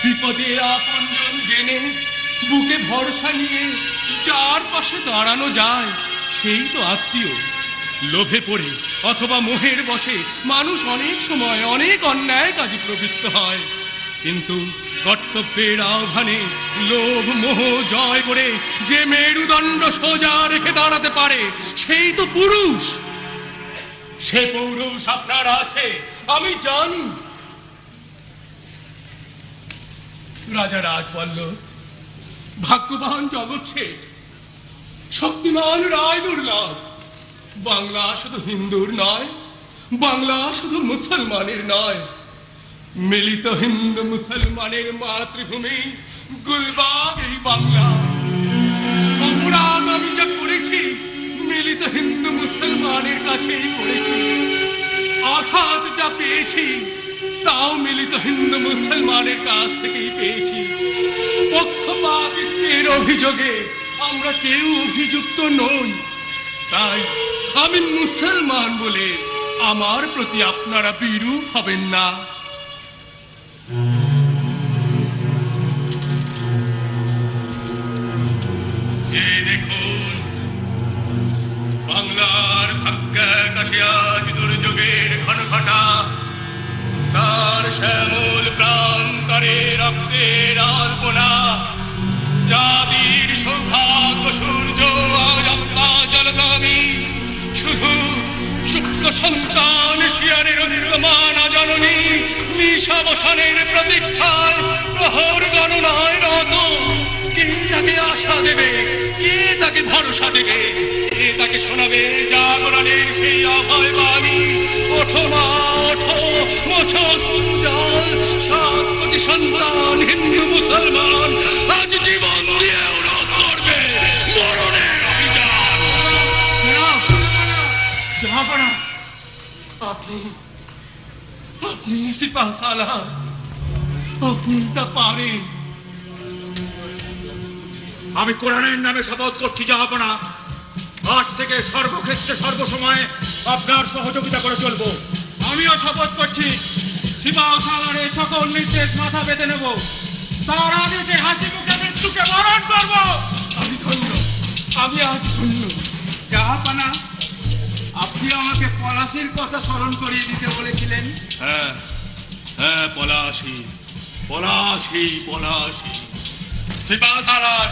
Speaker 3: বিপদে আপনজন জেনে বুকে ভরসা নিয়ে যার পাশে দাঁড়ানো যায় সেই তো আত্মীয়। লোভে পড়ে অথবা মোহের বশে মানুষ অনেক সময় অনেক অন্যায় কাজে প্রবৃত্ত হয়, কিন্তু কর্তব্যের আহ্বানে লোভ মোহ জয় করে যে মেরুদণ্ড সোজা রেখে দাঁড়াতে পারে সেই তো পুরুষ। সে পৌরুষ আপনার আছে, আমি জানি। রাজা রাজবল্লভ, ভাগ্যবান জগৎ শেঠ, শক্তিমান রায় দুর্লভ, বাংলা শুধু হিন্দুর নয়, বাংলা শুধু মুসলমানের নয়, মিলিত হিন্দু মুসলমানের মাতৃভূমি গুলবাগ এই বাংলা। অপরাধ আমি যা করেছি মিলিত হিন্দু মুসলমানের কাছেই করেছি। আঘাত যা পেয়েছি তাও মিলিত হিন্দু মুসলমানের কাছ থেকেই পেয়েছি। পক্ষপাতিত্বের অভিযোগে আমরা কেউ অভিযুক্ত নই। তাই আমি মুসলমান বলে আমার প্রতি আপনারা বিরূপ হবেন না। যে দেখুন, বাংলার ভাগ্যাকাশে আজ দুর্যোগের ঘনঘটা, তার শ্যামল প্রান্তরে রক্তের আলপনা, জাতির সৌভাগ্য সূর্য আজ আস্তা জলগামী, শুধু শুক্ল সন্তান শিয়ারের উদ্যমান জননী নিশাবসানের প্রতীক্ষায় প্রহর গণনায় রত। কে তাকে আশা দেবে, কে তাকে ভরসা দেবে, কে তাকে শোনাবে জাগরণের সেই অভয় বাণী? ওঠো মা ওঠো, মোছো সুজল, 7 কোটি সন্তান হিন্দু মুসলমান আজ জীবন দিয়ে রোধ করবে মরণের অভিযান। জাহাপনা, আপনি সিপাহ সালার, আপনি তা পারেন।
Speaker 4: আমি কোরআনের নামে শপথ করছি জাহাপনা, আজ থেকে সর্বক্ষেত্রে সর্বসময়ে আপনার সহযোগিতা করে চলবো।
Speaker 5: আমিও শপথ করছি সিপাহ সালারের সকল নির্দেশ মাথা পেতে নেব, তার আদেশে হাসি মুখে মৃত্যুকে বরণ করব।
Speaker 3: আমি ধন্য, আমি আজ ধন্য।
Speaker 6: জাহাপানা, আপনি আমাকে পলাশির কথা স্মরণ করিয়ে দিতে বলেছিলেন।
Speaker 3: হ্যাঁ হ্যাঁ, পলাশি পলাশি পলাশি। সিপাহ সালার,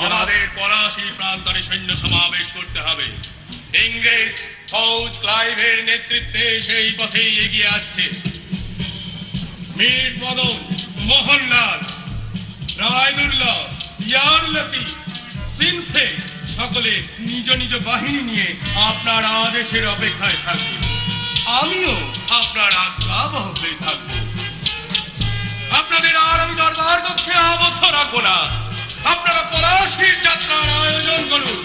Speaker 3: আমাদের পলাশি প্রান্তরে সৈন্য সমাবেশ করতে হবে। ইংরেজ ফৌজ ক্লাইভের নেতৃত্বে সেই পথেই এগিয়ে আসছে। মীর মদন, মোহনলাল, রায়দুল্লাহ, ইয়ারলতি, সিনফে সকলে নিজ নিজ বাহিনী নিয়ে আপনার আদেশের অপেক্ষায় থাকবে। আমিও আপনার আজ্ঞাবহ হয়ে থাকবো। আপনাদের আর আমি দরবার কক্ষে আবদ্ধ রাখবো না। আপনারা পলাশির যাত্রার আয়োজন করুন।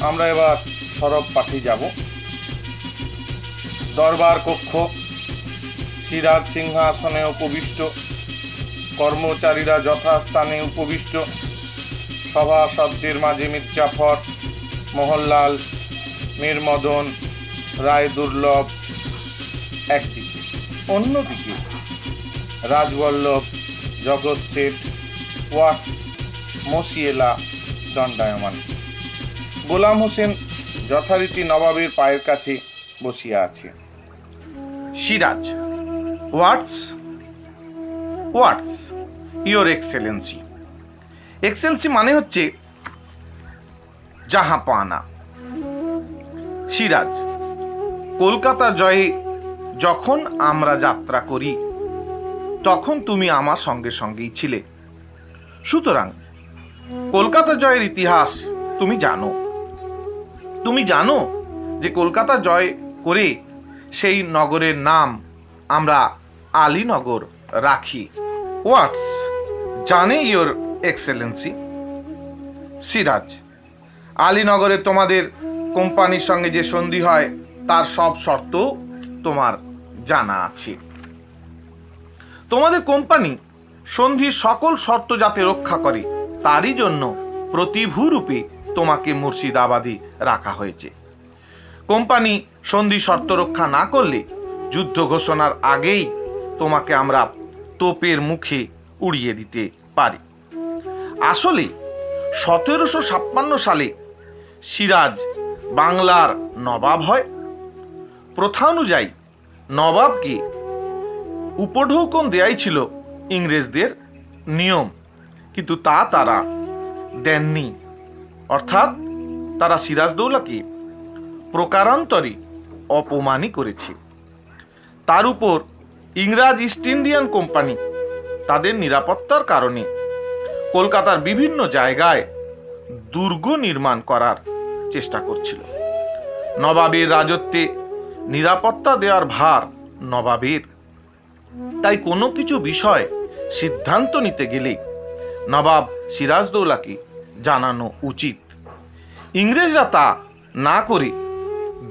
Speaker 1: আমরা এবার সরব পাঠে যাব। দরবার কক্ষ, সিরাজ সিংহাসনে উপবিষ্ট, কর্মচারীরা যথাস্থানে উপবিষ্ট। সভাসদদের মাঝে মির্জাফর, মোহনলাল, মীর মদন, রায়দুর্লভ একদিকে, অন্যদিকে রাজবল্লভ, জগৎ শেঠ, ওয়াটস, মসিয়েলা দণ্ডায়মান। গোলাম হোসেন যথারীতি নবাবের পায়ের কাছে বসিয়া আছে। Siraj, what's your Excellency. Excellency মানে হচ্ছে জাহাপানা। সিরাজ, কলকাতা জয়ে যখন আমরা যাত্রা করি তখন তুমি আমার সঙ্গে সঙ্গেই ছিলে, সুতরাং কলকাতা জয়ের ইতিহাস তুমি জানো যে কলকাতা জয় করে সেই নগরের নাম আমরা আলীনগর রাখি। হোয়াটস জানে ইয়োর এক্সেলেন্সি? সিরাজ, আলীনগরে তোমাদের কোম্পানির সঙ্গে যে সন্ধি হয় তার সব শর্ত তোমার জানা আছে। তোমাদের কোম্পানি সন্ধির সকল শর্ত যাতে রক্ষা করে তারই জন্য প্রতিভূরূপে তোমাকে মুর্শিদাবাদে রাখা হয়েছে। কোম্পানি সন্ধি শর্ত রক্ষা না করলে যুদ্ধ ঘোষণার আগেই তোমাকে আমরা তোপের মুখে উড়িয়ে দিতে পারি। আসলে 1756 সালে সিরাজ বাংলার নবাব হয়। প্রথা অনুযায়ী নবাবকে উপঢৌকন দেয়াই ছিল ইংরেজদের নিয়ম, কিন্তু তা তারা দেননি। অর্থাৎ তারা সিরাজদৌলাকে প্রকারান্তরে অপমানই করেছে। তার উপর ইংরেজ ইস্ট ইন্ডিয়ান কোম্পানি তাদের নিরাপত্তার কারণে কলকাতার বিভিন্ন জায়গায় দুর্গ নির্মাণ করার চেষ্টা করছিল। নবাবের রাজত্বে নিরাপত্তা দেওয়ার ভার নবাবের। তাই কোনো কিছু বিষয় সিদ্ধান্ত নিতে গেলে নবাব সিরাজদৌলাকে জানানো উচিত। ইংরেজরা তা না করে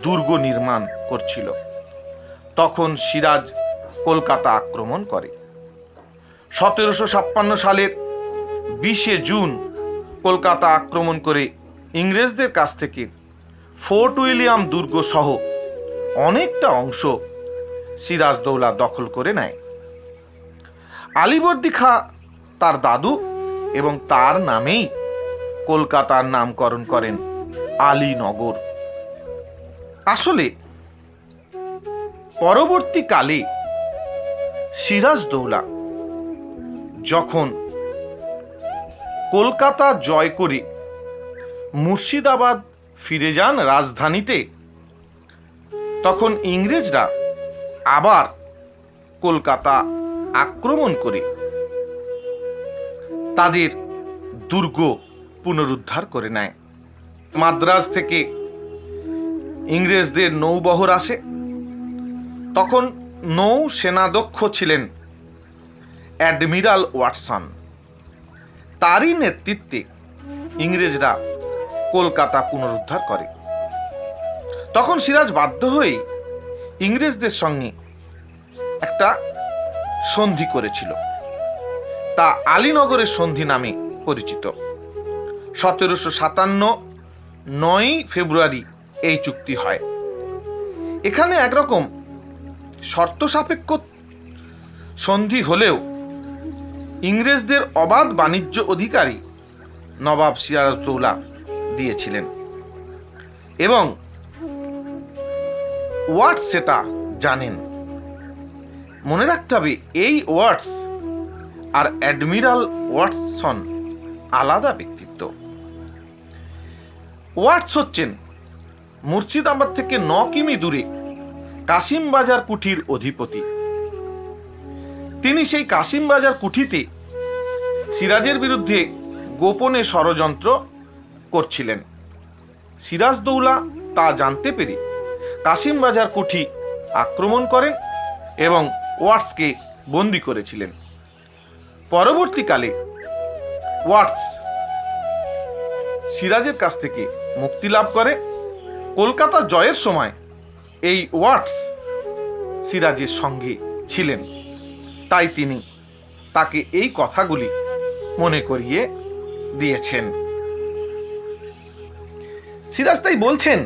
Speaker 1: দুর্গ নির্মাণ করছিল। তখন সিরাজ কলকাতা আক্রমণ করে। 1756 সালের 20 জুন কলকাতা আক্রমণ করে ইংরেজদের কাছ থেকে ফোর্ট উইলিয়াম দুর্গ সহ অনেকটা অংশ সিরাজদৌলা দখল করে নেয়। আলীবর্দী খাঁ তার দাদু এবং তার নামেই কলকাতার নামকরণ করেন আলীনগর। আসলে পরবর্তীকালে সিরাজদৌলা যখন কলকাতা জয় করে মুর্শিদাবাদ ফিরে যান রাজধানীতে, তখন ইংরেজরা আবার কলকাতা আক্রমণ করে তাদের দুর্গ পুনরুদ্ধার করে নেয়। মাদ্রাজ থেকে ইংরেজদের নৌবহর আসে। তখন নৌ সেনাধ্যক্ষ ছিলেন অ্যাডমিরাল ওয়াটসন। তারই নেতৃত্বে ইংরেজরা কলকাতা পুনরুদ্ধার করে। তখন সিরাজ বাধ্য হয়ে ইংরেজদের সঙ্গে একটা সন্ধি করেছিল, তা আলীনগরের সন্ধি নামে পরিচিত। 1757 9 ফেব্রুয়ারি এই চুক্তি হয়। এখানে একরকম শর্ত সাপেক্ষ সন্ধি হলেও ইংরেজদের অবাধ বাণিজ্য অধিকারী নবাব সিরাজদৌলা দিয়েছিলেন এবং ওয়াটস সেটা জানেন। মনে রাখতে হবে, এই ওয়াটস আর অ্যাডমিরাল ওয়াটসন আলাদা ব্যক্তিত্ব। ওয়াটস হচ্ছেন মুর্শিদাবাদ থেকে 9 কিমি দূরে কাশিমবাজার কুঠির অধিপতি। তিনি সেই কাশিমবাজার কুঠিতে সিরাজের বিরুদ্ধে গোপনে ষড়যন্ত্র করছিলেন। সিরাজদৌলা তা জানতে পেরে কাশিমবাজার কুঠি আক্রমণ করেন এবং ওয়াটসকে বন্দী করেছিলেন। পরবর্তীকালে ওয়াটস সিরাজের কাছ থেকে মুক্তি লাভ করে। কলকাতা জয়ের সময় এই ওয়াটস সিরাজের সঙ্গে ছিলেন, তাই তিনি তাকে এই কথাগুলি মনে করিয়ে দিয়েছেন। সিরাজ তাই বলছেন,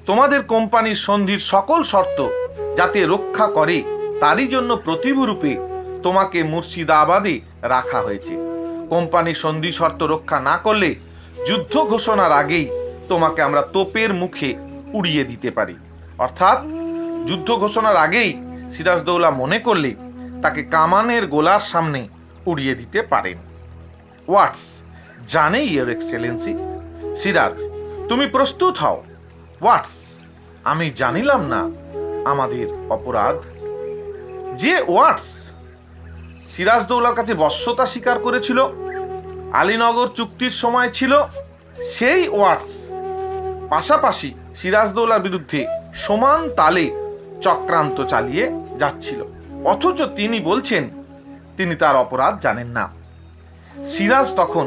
Speaker 1: তোমাদের কোম্পানির সন্ধির সকল শর্ত যাতে রক্ষা করে তারই জন্য প্রতিভূরূপে তোমাকে মুর্শিদাবাদে রাখা হয়েছে। কোম্পানির সন্ধি শর্ত রক্ষা না করলে যুদ্ধ ঘোষণার আগেই তোমাকে আমরা তোপের মুখে উড়িয়ে দিতে পারি। অর্থাৎ যুদ্ধ ঘোষণার আগেই সিরাজদৌলা মনে করলে তাকে কামানের গোলার সামনে উড়িয়ে দিতে পারেন। ওয়াটস জানে ইয়োর এক্সেলেন্সি। সিরাজ, তুমি প্রস্তুত হও। ওয়াটস, আমি জানিলাম না আমাদের অপরাধ। যে ওয়াটস সিরাজদৌলার কাছে বশ্যতা স্বীকার করেছিল, আলীনগর চুক্তির সময় ছিল, সেই ওয়াটস পাশাপাশি সিরাজদৌলার বিরুদ্ধে সমান তালে চক্রান্ত চালিয়ে যাচ্ছিল, অথচ তিনি বলছেন তিনি তার অপরাধ জানেন না। সিরাজ তখন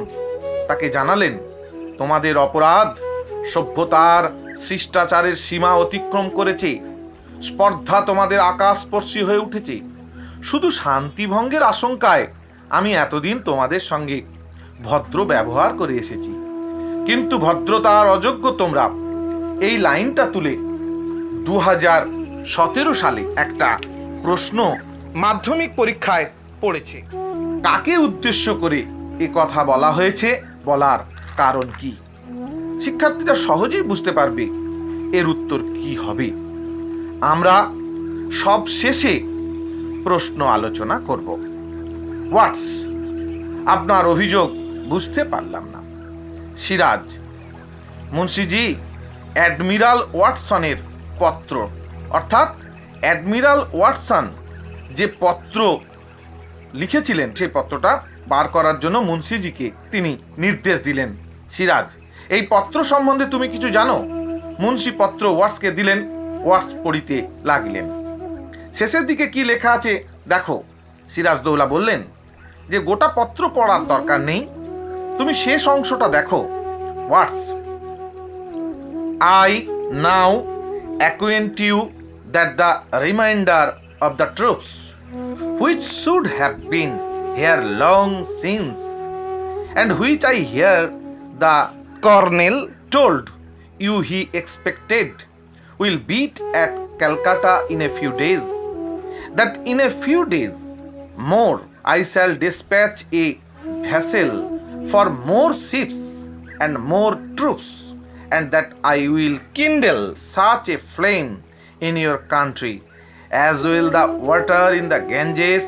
Speaker 1: তাকে জানালেন, তোমাদের অপরাধ সভ্যতার শিষ্টাচারের সীমা অতিক্রম করেছে। স্পর্ধা তোমাদের আকাশস্পর্শী হয়ে উঠেছে। শুধু শান্তিভঙ্গের আশঙ্কায় আমি এতদিন তোমাদের সঙ্গে ভদ্র ব্যবহার করে এসেছি, কিন্তু ভদ্রতার অযোগ্য তোমরা এই লাইনটা তুলে 2017 সালে একটা প্রশ্ন মাধ্যমিক পরীক্ষায় পড়েছে। কাকে উদ্দেশ্য করে এ কথা বলা হয়েছে, বলার কারণ কি? শিক্ষার্থীরা সহজেই বুঝতে পারবে এর উত্তর কি হবে। আমরা সব শেষে প্রশ্ন আলোচনা করব। ওয়াটস, আপনার অভিযোগ বুঝতে পারলাম না। সিরাজ, মুন্সিজি, অ্যাডমিরাল ওয়াটসনের পত্র, অর্থাৎ অ্যাডমিরাল ওয়াটসন যে পত্র লিখেছিলেন সেই পত্রটা বার করার জন্য মুন্সিজিকে তিনি নির্দেশ দিলেন। সিরাজ, এই পত্র সম্বন্ধে তুমি কিছু জানো? মুন্সি পত্র ওয়াটসকে দিলেন। ওয়াটস পড়িতে লাগিলেন। শেষের দিকে কি লেখা আছে দেখো। সিরাজদৌলা বললেন, যে গোটা পত্র পড়ার দরকার নেই, তুমি শেষ অংশটা দেখো। হোয়াটস I now acquaint you that the remainder of the troops, which should have been here long since, and which I hear the colonel told you he expected, will beat at Calcutta in a few days, that in a few days more I shall dispatch a vessel for more ships and more troops, and that I will kindle such a flame in your country as will the water in the Ganges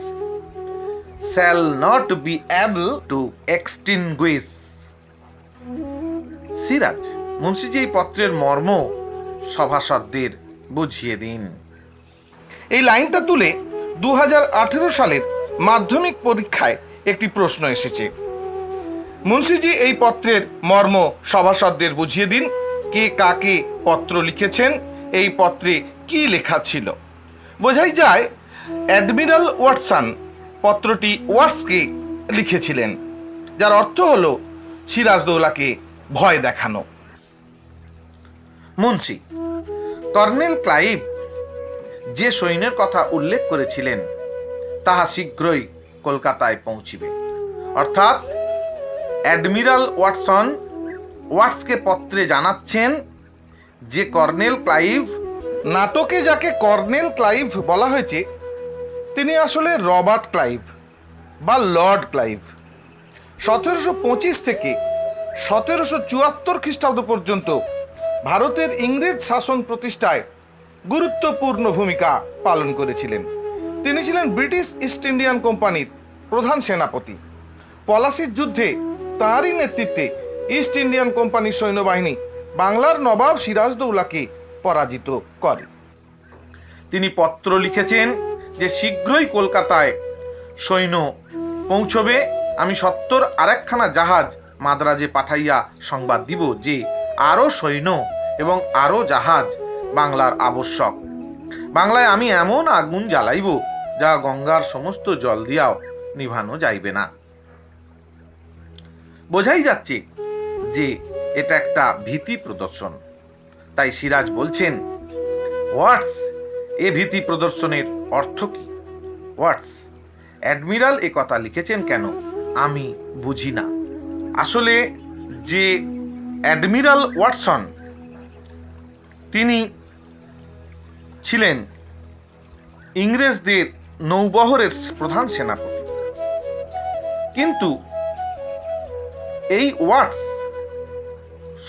Speaker 1: shall not be able to extinguish. Siraj, মুন্সিজি এই পত্রের মর্ম সভাসদদের বুঝিয়ে দিন। এই লাইনটা তুলে 2018 সালের মাধ্যমিক পরীক্ষায় একটি প্রশ্ন এসেছে। মুন্সিজি এই পত্রের মর্ম সভাসদদের বুঝিয়ে দিন। কে কাকে পত্র লিখেছেন, এই পত্রে কি লেখা ছিল? বোঝাই যায় অ্যাডমিরাল ওয়াটসন পত্রটি ওয়াটসকে লিখেছিলেন, যার অর্থ হল সিরাজদৌলাকে ভয় দেখানো। মুন্সি, কর্নেল ক্লাইভ যে সৈন্যের কথা উল্লেখ করেছিলেন তাহা শীঘ্রই কলকাতায় পৌঁছিবে। অর্থাৎ অ্যাডমিরাল ওয়াটসন ওয়াটসকে পত্রে জানাচ্ছেন যে কর্নেল ক্লাইভ, নাটকে যাকে কর্নেল ক্লাইভ বলা হয়েছে, তিনি আসলে রবার্ট ক্লাইভ বা লর্ড ক্লাইভ। 1725 থেকে 1774 খ্রিস্টাব্দ পর্যন্ত ভারতের ইংরেজ শাসন প্রতিষ্ঠায় গুরুত্বপূর্ণ ভূমিকা পালন করেছিলেন। তিনি ছিলেন ব্রিটিশ ইস্ট ইন্ডিয়ান কোম্পানির প্রধান সেনাপতি। পলাশির যুদ্ধে তাঁরই নেতৃত্বে ইস্ট ইন্ডিয়ান কোম্পানির সৈন্যবাহিনী বাংলার নবাব সিরাজদৌলাকে পরাজিত করে। তিনি পত্র লিখেছেন যে শীঘ্রই কলকাতায় সৈন্য পৌঁছবে। আমি সত্তর আরেকখানা জাহাজ মাদ্রাজে পাঠাইয়া সংবাদ দিব যে আরও সৈন্য এবং আরও জাহাজ বাংলার আবশ্যক। বাংলায় আমি এমন আগুন জ্বালাইব যা গঙ্গার সমস্ত জল দিয়াও নিভানো যাইবে না। বোঝাই যাচ্ছে যে এটা একটা ভীতি প্রদর্শন। তাই সিরাজ বলছেন, হোয়াটস, এ ভীতি প্রদর্শনের অর্থ কি? হোয়াটস, অ্যাডমিরাল এ কথা লিখেছেন কেন আমি বুঝি না। আসলে যে অ্যাডমিরাল ওয়াটসন তিনি ছিলেন ইংরেজদের নৌবহরের প্রধান সেনাপতি, কিন্তু এই ওয়াটস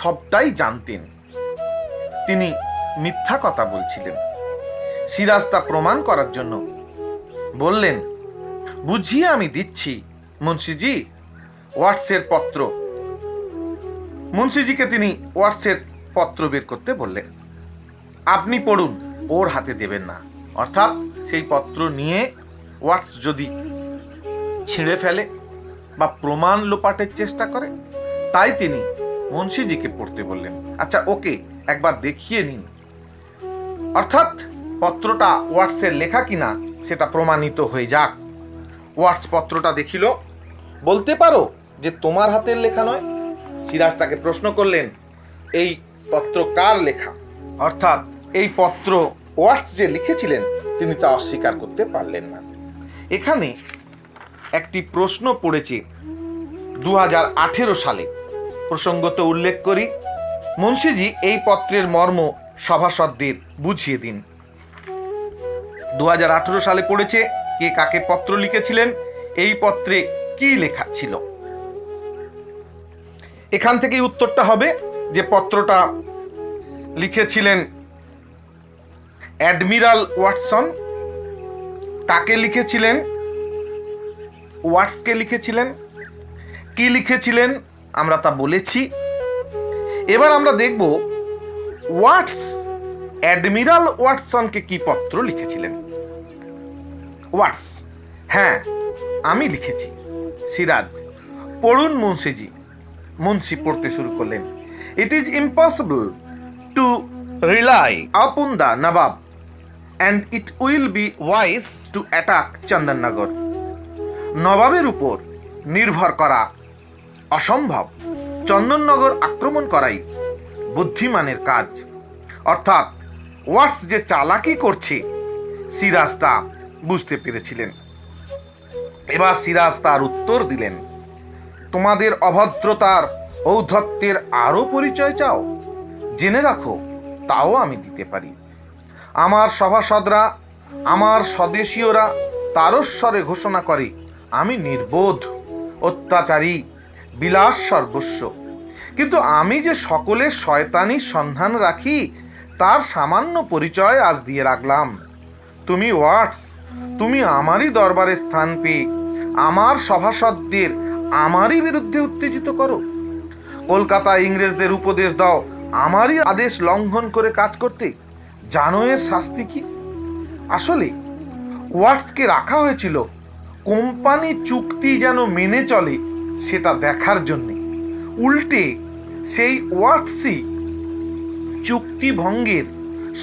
Speaker 1: সবটাই জানতেন। তিনি মিথ্যা কথা বলছিলেন। সিরাজ তা প্রমাণ করার জন্য বললেন, বুঝিয়ে আমি দিচ্ছি মুন্সিজি, ওয়াটসের পত্র। মুন্সিজিকে তিনি ওয়াটসের পত্র বের করতে বললেন। আপনি পড়ুন, ওর হাতে দেবেন না। অর্থাৎ সেই পত্র নিয়ে ওয়াটস যদি ছিঁড়ে ফেলে বা প্রমাণ লোপাটের চেষ্টা করে, তাই তিনি মুন্সিজিকে পড়তে বললেন। আচ্ছা, ওকে একবার দেখিয়ে নিন। অর্থাৎ পত্রটা ওয়াটসের লেখা কিনা সেটা প্রমাণিত হয়ে যাক। ওয়াটস পত্রটা দেখিল। বলতে পারো যে তোমার হাতের লেখা নয়? সিরাজ তাকে প্রশ্ন করলেন, এই পত্র কার লেখা? অর্থাৎ এই পত্র ওয়াটস যে লিখেছিলেন তিনি তা অস্বীকার করতে পারলেন না। এখানে একটি প্রশ্ন পড়েছে 2018 সালে, প্রসঙ্গত উল্লেখ করি। মুন্সিজি এই পত্রের মর্ম সভাসদদের বুঝিয়ে দিন। 2018 সালে পড়েছে, কে কাকে পত্র লিখেছিলেন, এই পত্রে কি লেখা ছিল। এখান থেকেই উত্তরটা হবে যে পত্রটা লিখেছিলেন অ্যাডমিরাল ওয়াটসন। কাকে লিখেছিলেন? ওয়াটসকে লিখেছিলেন। কি লিখেছিলেন আমরা তা বলেছি। এবার আমরা দেখব ওয়াটস অ্যাডমিরাল ওয়াটসনকে কি পত্র লিখেছিলেন। ওয়াটস, হ্যাঁ আমি লিখেছি। সিরাজ, পড়ুন মুন্সিজি। মুন্সি পড়তে শুরু করলেন। It is impossible to rely upon the Nawab and it will be wise to attack Chandannagor. নবাবের উপর নির্ভর করা অসম্ভব। চন্দননগর আক্রমণ করাই বুদ্ধিমানের কাজ। অর্থাৎ ওয়াটস যে চালাকি করছে সিরাজ তা বুঝতে পেরেছিলেন। এবার সিরাজ তার উত্তর দিলেন, তোমাদের অভদ্রতার ঔদ্ধত্যের আরও পরিচয় চাও? জেনে রাখো, তাও আমি দিতে পারি। আমার সভাসদরা, আমার স্বদেশীয়রা তারস্বরে ঘোষণা করে আমি নির্বোধ, অত্যাচারী, বিলাস সর্বস্ব। কিন্তু আমি যে সকলের শয়তানির সন্ধান রাখি তার সামান্য পরিচয় আজ দিয়ে রাখলাম। তুমি ওয়াটস, তুমি আমারই দরবারে স্থান পেয়ে আমার সভাসদদের আমারই বিরুদ্ধে উত্তেজিত করো। কলকাতায় ইংরেজদের উপদেশ দাও আমারই আদেশ লঙ্ঘন করে কাজ করতে। জানো এর শাস্তি কি? আসলে ওয়াটসকে রাখা হয়েছিল কোম্পানি চুক্তি যেন মেনে চলে সেটা দেখার জন্যে। উল্টে সেই ওয়াটসই চুক্তি ভঙ্গের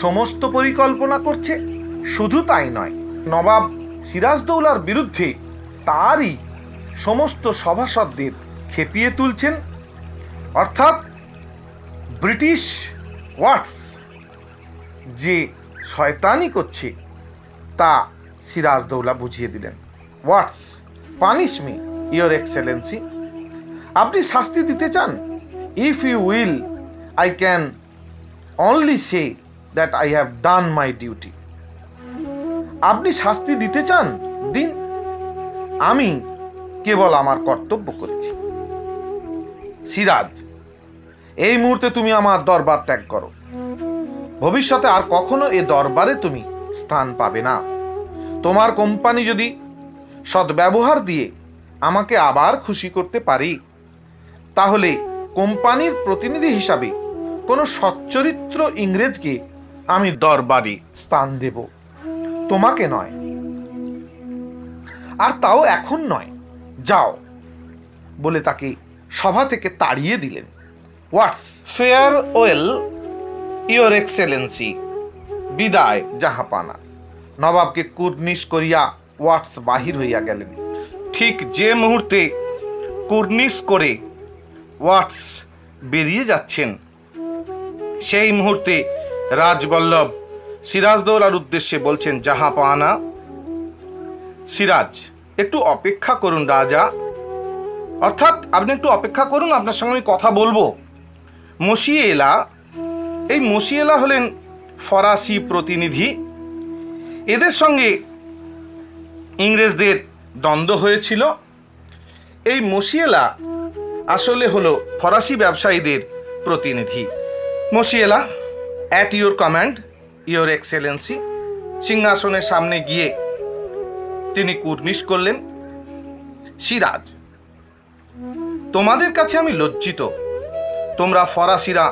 Speaker 1: সমস্ত পরিকল্পনা করছে। শুধু তাই নয়, নবাব সিরাজদৌলার বিরুদ্ধে তারই সমস্ত সভাসদদের খেপিয়ে তুলছেন। অর্থাৎ ব্রিটিশ ওয়াটস যে শয়তানি করছে তা সিরাজদৌলা বুঝিয়ে দিলেন। Watts, punish me your excellency. আপনি শাস্তি দিতে চান? If you will, I can only say that I have done my duty. আপনি শাস্তি দিতে চান? দিন, আমি কেবল আমার কর্তব্য করেছি। সিরাজ, এই মুহূর্তে তুমি আমার দরবার ত্যাগ করো। ভবিষ্যতে আর কখনো এ দরবারে তুমি স্থান পাবে না। তোমার কোম্পানি যদি সদ্ব্যবহার দিয়ে আমাকে আবার খুশি করতে পারি, তাহলে কোম্পানির প্রতিনিধি হিসাবে কোনো সচ্চরিত্র ইংরেজকে আমি দরবারে স্থান দেব, তোমাকে নয়। আর তাও এখন নয়, যাও বলে তাকে সভা থেকে তাড়িয়ে দিলেন। ওয়াটস, ফেয়ার ওয়েল ইয়োর এক্সেলেন্সি। বিদায় জাহাপানা। নবাবকে কুর্নিশ করিয়া ওয়াটস বাহির হইয়া গেলেন। ঠিক যে মুহূর্তে কুর্নিশ করে ওয়াটস বেরিয়ে যাচ্ছেন, সেই মুহূর্তে রাজবল্লভ সিরাজদৌলার উদ্দেশ্যে বলছেন, জাহাপানা। সিরাজ, একটু অপেক্ষা করুন রাজা। অর্থাৎ আপনি একটু অপেক্ষা করুন, আপনার সঙ্গে আমি কথা বলবো। মসিয়েলা, এই মসিয়েলা হলেন ফরাসি প্রতিনিধি। এদের সঙ্গে ইংরেজদের দ্বন্দ্ব হয়েছিল। এই মসিয়েলা আসলে হলো ফরাসি ব্যবসায়ীদের প্রতিনিধি। মসিয়েলা, at your command your excellency. সিংহাসনের সামনে গিয়ে তিনি কুর্নিশ করলেন, সিরাজ, তোমাদের কাছে আমি লজ্জিত। তোমরা ফরাসিরা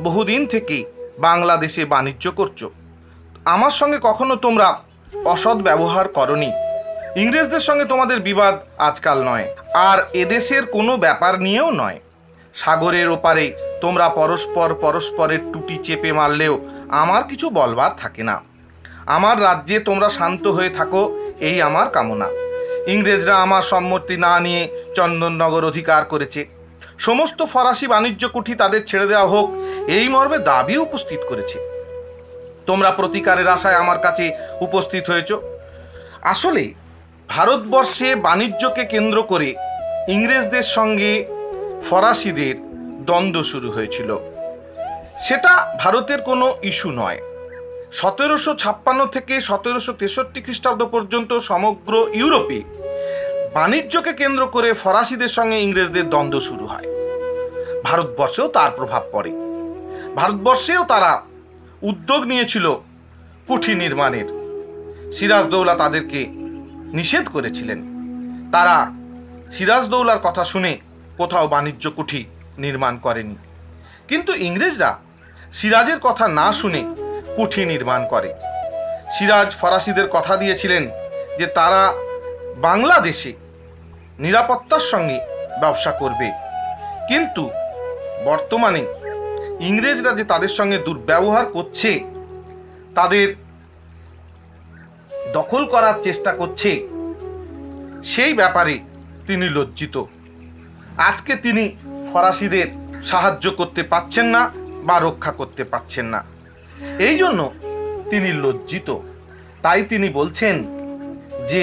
Speaker 1: বহুদিন থেকে বাংলাদেশে বাণিজ্য করছো। আমার সঙ্গে কখনো তোমরা অসৎ ব্যবহার করনি। ইংরেজদের সঙ্গে তোমাদের বিবাদ আজকাল নয়, আর এদেশের কোনো ব্যাপার নিয়েও নয়। সাগরের ওপারে তোমরা পরস্পরের টুটি চেপে মারলেও আমার কিছু বলবার থাকে না। আমার রাজ্যে তোমরা শান্ত হয়ে থাকো, এই আমার কামনা। ইংরেজরা আমার সম্মতি না নিয়ে চন্দননগর অধিকার করেছে। সমস্ত ফরাসি বাণিজ্য কুঠি তাদের ছেড়ে দেওয়া হোক, এই মর্মে দাবি উপস্থিত করেছে। তোমরা প্রতিকারের আশায় আমার কাছে উপস্থিত হয়েছ। আসলে ভারতবর্ষে বাণিজ্যকে কেন্দ্র করে ইংরেজদের সঙ্গে ফরাসিদের দ্বন্দ্ব শুরু হয়েছিল। সেটা ভারতের কোনো ইস্যু নয়। 1756 থেকে 1763 খ্রিস্টাব্দ পর্যন্ত সমগ্র ইউরোপে বাণিজ্যকে কেন্দ্র করে ফরাসিদের সঙ্গে ইংরেজদের দ্বন্দ্ব শুরু হয়। ভারতবর্ষেও তার প্রভাব পড়ে। ভারতবর্ষেও তারা উদ্যোগ নিয়েছিল কুঠি নির্মাণের। সিরাজদৌলা তাদেরকে নিষেধ করেছিলেন। তারা সিরাজদৌলার কথা শুনে কোথাও বাণিজ্য কুঠি নির্মাণ করেনি। কিন্তু ইংরেজরা সিরাজের কথা না শুনে কুঠি নির্মাণ করে। সিরাজ ফরাসিদের কথা দিয়েছিলেন যে তারা বাংলাদেশে নিরাপত্তার সঙ্গে ব্যবসা করবে। কিন্তু বর্তমানে ইংরেজরা যে তাদের সঙ্গে দুর্ব্যবহার করছে, তাদের দখল করার চেষ্টা করছে, সেই ব্যাপারে তিনি লজ্জিত। আজকে তিনি ফরাসিদের সাহায্য করতে পারছেন না বা রক্ষা করতে পারছেন না, এই জন্য তিনি লজ্জিত। তাই তিনি বলছেন যে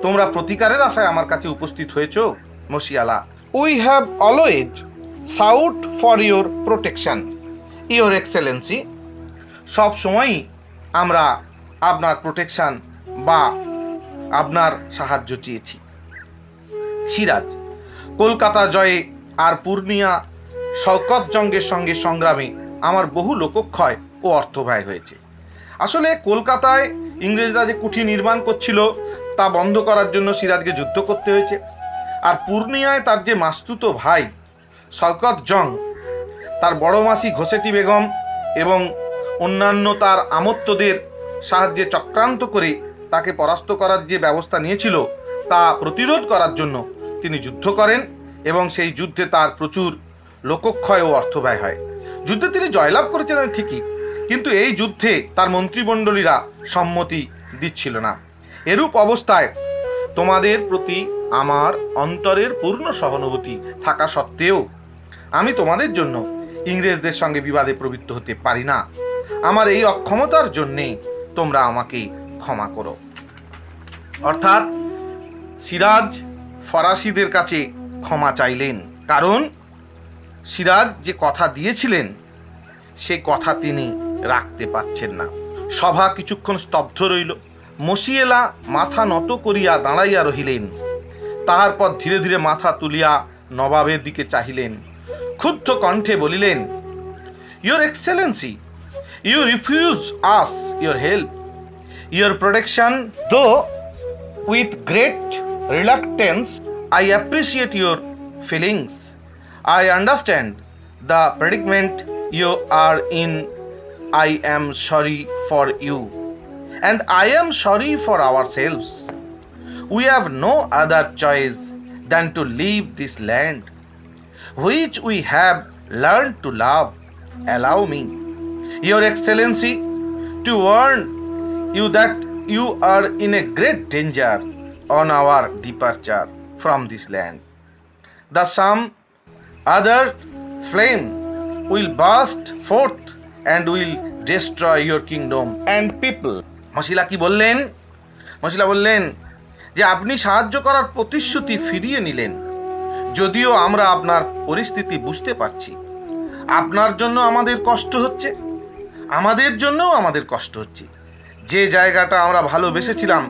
Speaker 1: তোমরা প্রতিকারের আশায় আমার কাছে উপস্থিত হয়েছ মসিয়ালা। We have always sought for your protection your excellency. সব সময়ই আমরা আপনার প্রোটেকশন বা আপনার সাহায্য চেয়েছি। সিরাজ, কলকাতা জয়ে আর পূর্ণিয়া শওকত জঙ্গের সঙ্গে সংগ্রামে আমার বহু লোকক্ষয় ও অর্থব্যয় হয়েছে। আসলে কলকাতায় ইংরেজরা যে কুঠি নির্মাণ করছিল তা বন্ধ করার জন্য সিরাজকে যুদ্ধ করতে হয়েছে। আর পূর্ণিয়ায় তার যে মাস্তুতো ভাই শওকত জং, তার বড় মাসি ঘোষেটি বেগম এবং অন্যান্য তার আমত্তদের সাহায্যে চক্রান্ত করে তাকে পরাস্ত করার যে ব্যবস্থা নিয়েছিল তা প্রতিরোধ করার জন্য তিনি যুদ্ধ করেন এবং সেই যুদ্ধে তার প্রচুর লোকক্ষয় ও অর্থব্যয় হয়। যুদ্ধে তিনি জয়লাভ করেছিলেন ঠিকই, কিন্তু এই যুদ্ধে তার মন্ত্রিমণ্ডলীরা সম্মতি দিচ্ছিল না। এরূপ অবস্থায় তোমাদের প্রতি আমার অন্তরের পূর্ণ সহানুভূতি থাকা সত্ত্বেও আমি তোমাদের জন্য ইংরেজদের সঙ্গে বিবাদে প্রবৃত্ত হতে পারি না। আমার এই অক্ষমতার জন্যে তোমরা আমাকে ক্ষমা করো। অর্থাৎ সিরাজ ফরাসিদের কাছে ক্ষমা চাইলেন, কারণ সিরাজ যে কথা দিয়েছিলেন সে কথা তিনি রাখতে পারছেন না। সভা কিছুক্ষণ স্তব্ধ রইল। মসিয়েলা মাথা নত করিয়া দাঁড়াইয়া রহিলেন। তাহার পর ধীরে ধীরে মাথা তুলিয়া নবাবের দিকে চাহিলেন, ক্ষুব্ধ কণ্ঠে বলিলেন, your excellency, you refuse us your help, your protection, though with great reluctance I appreciate your feelings. I understand the predicament you are in. I am sorry for you, and I am sorry for ourselves. We have no other choice than to leave this land, which we have learned to love. Allow me, Your Excellency, to warn you that you are in a great danger on our departure from this land. The some other flame will burst forth and will destroy your kingdom and people. মশিলা কি বললেন? মশিলা বললেন যে আপনি সাহায্য করার প্রতিশ্রুতি ফিরিয়ে নিলেন, যদিও আমরা আপনার পরিস্থিতি বুঝতে পারছি। আপনার জন্য আমাদের কষ্ট হচ্ছে, আমাদের জন্যও আমাদের কষ্ট হচ্ছে। যে জায়গাটা আমরা ভালোবেসেছিলাম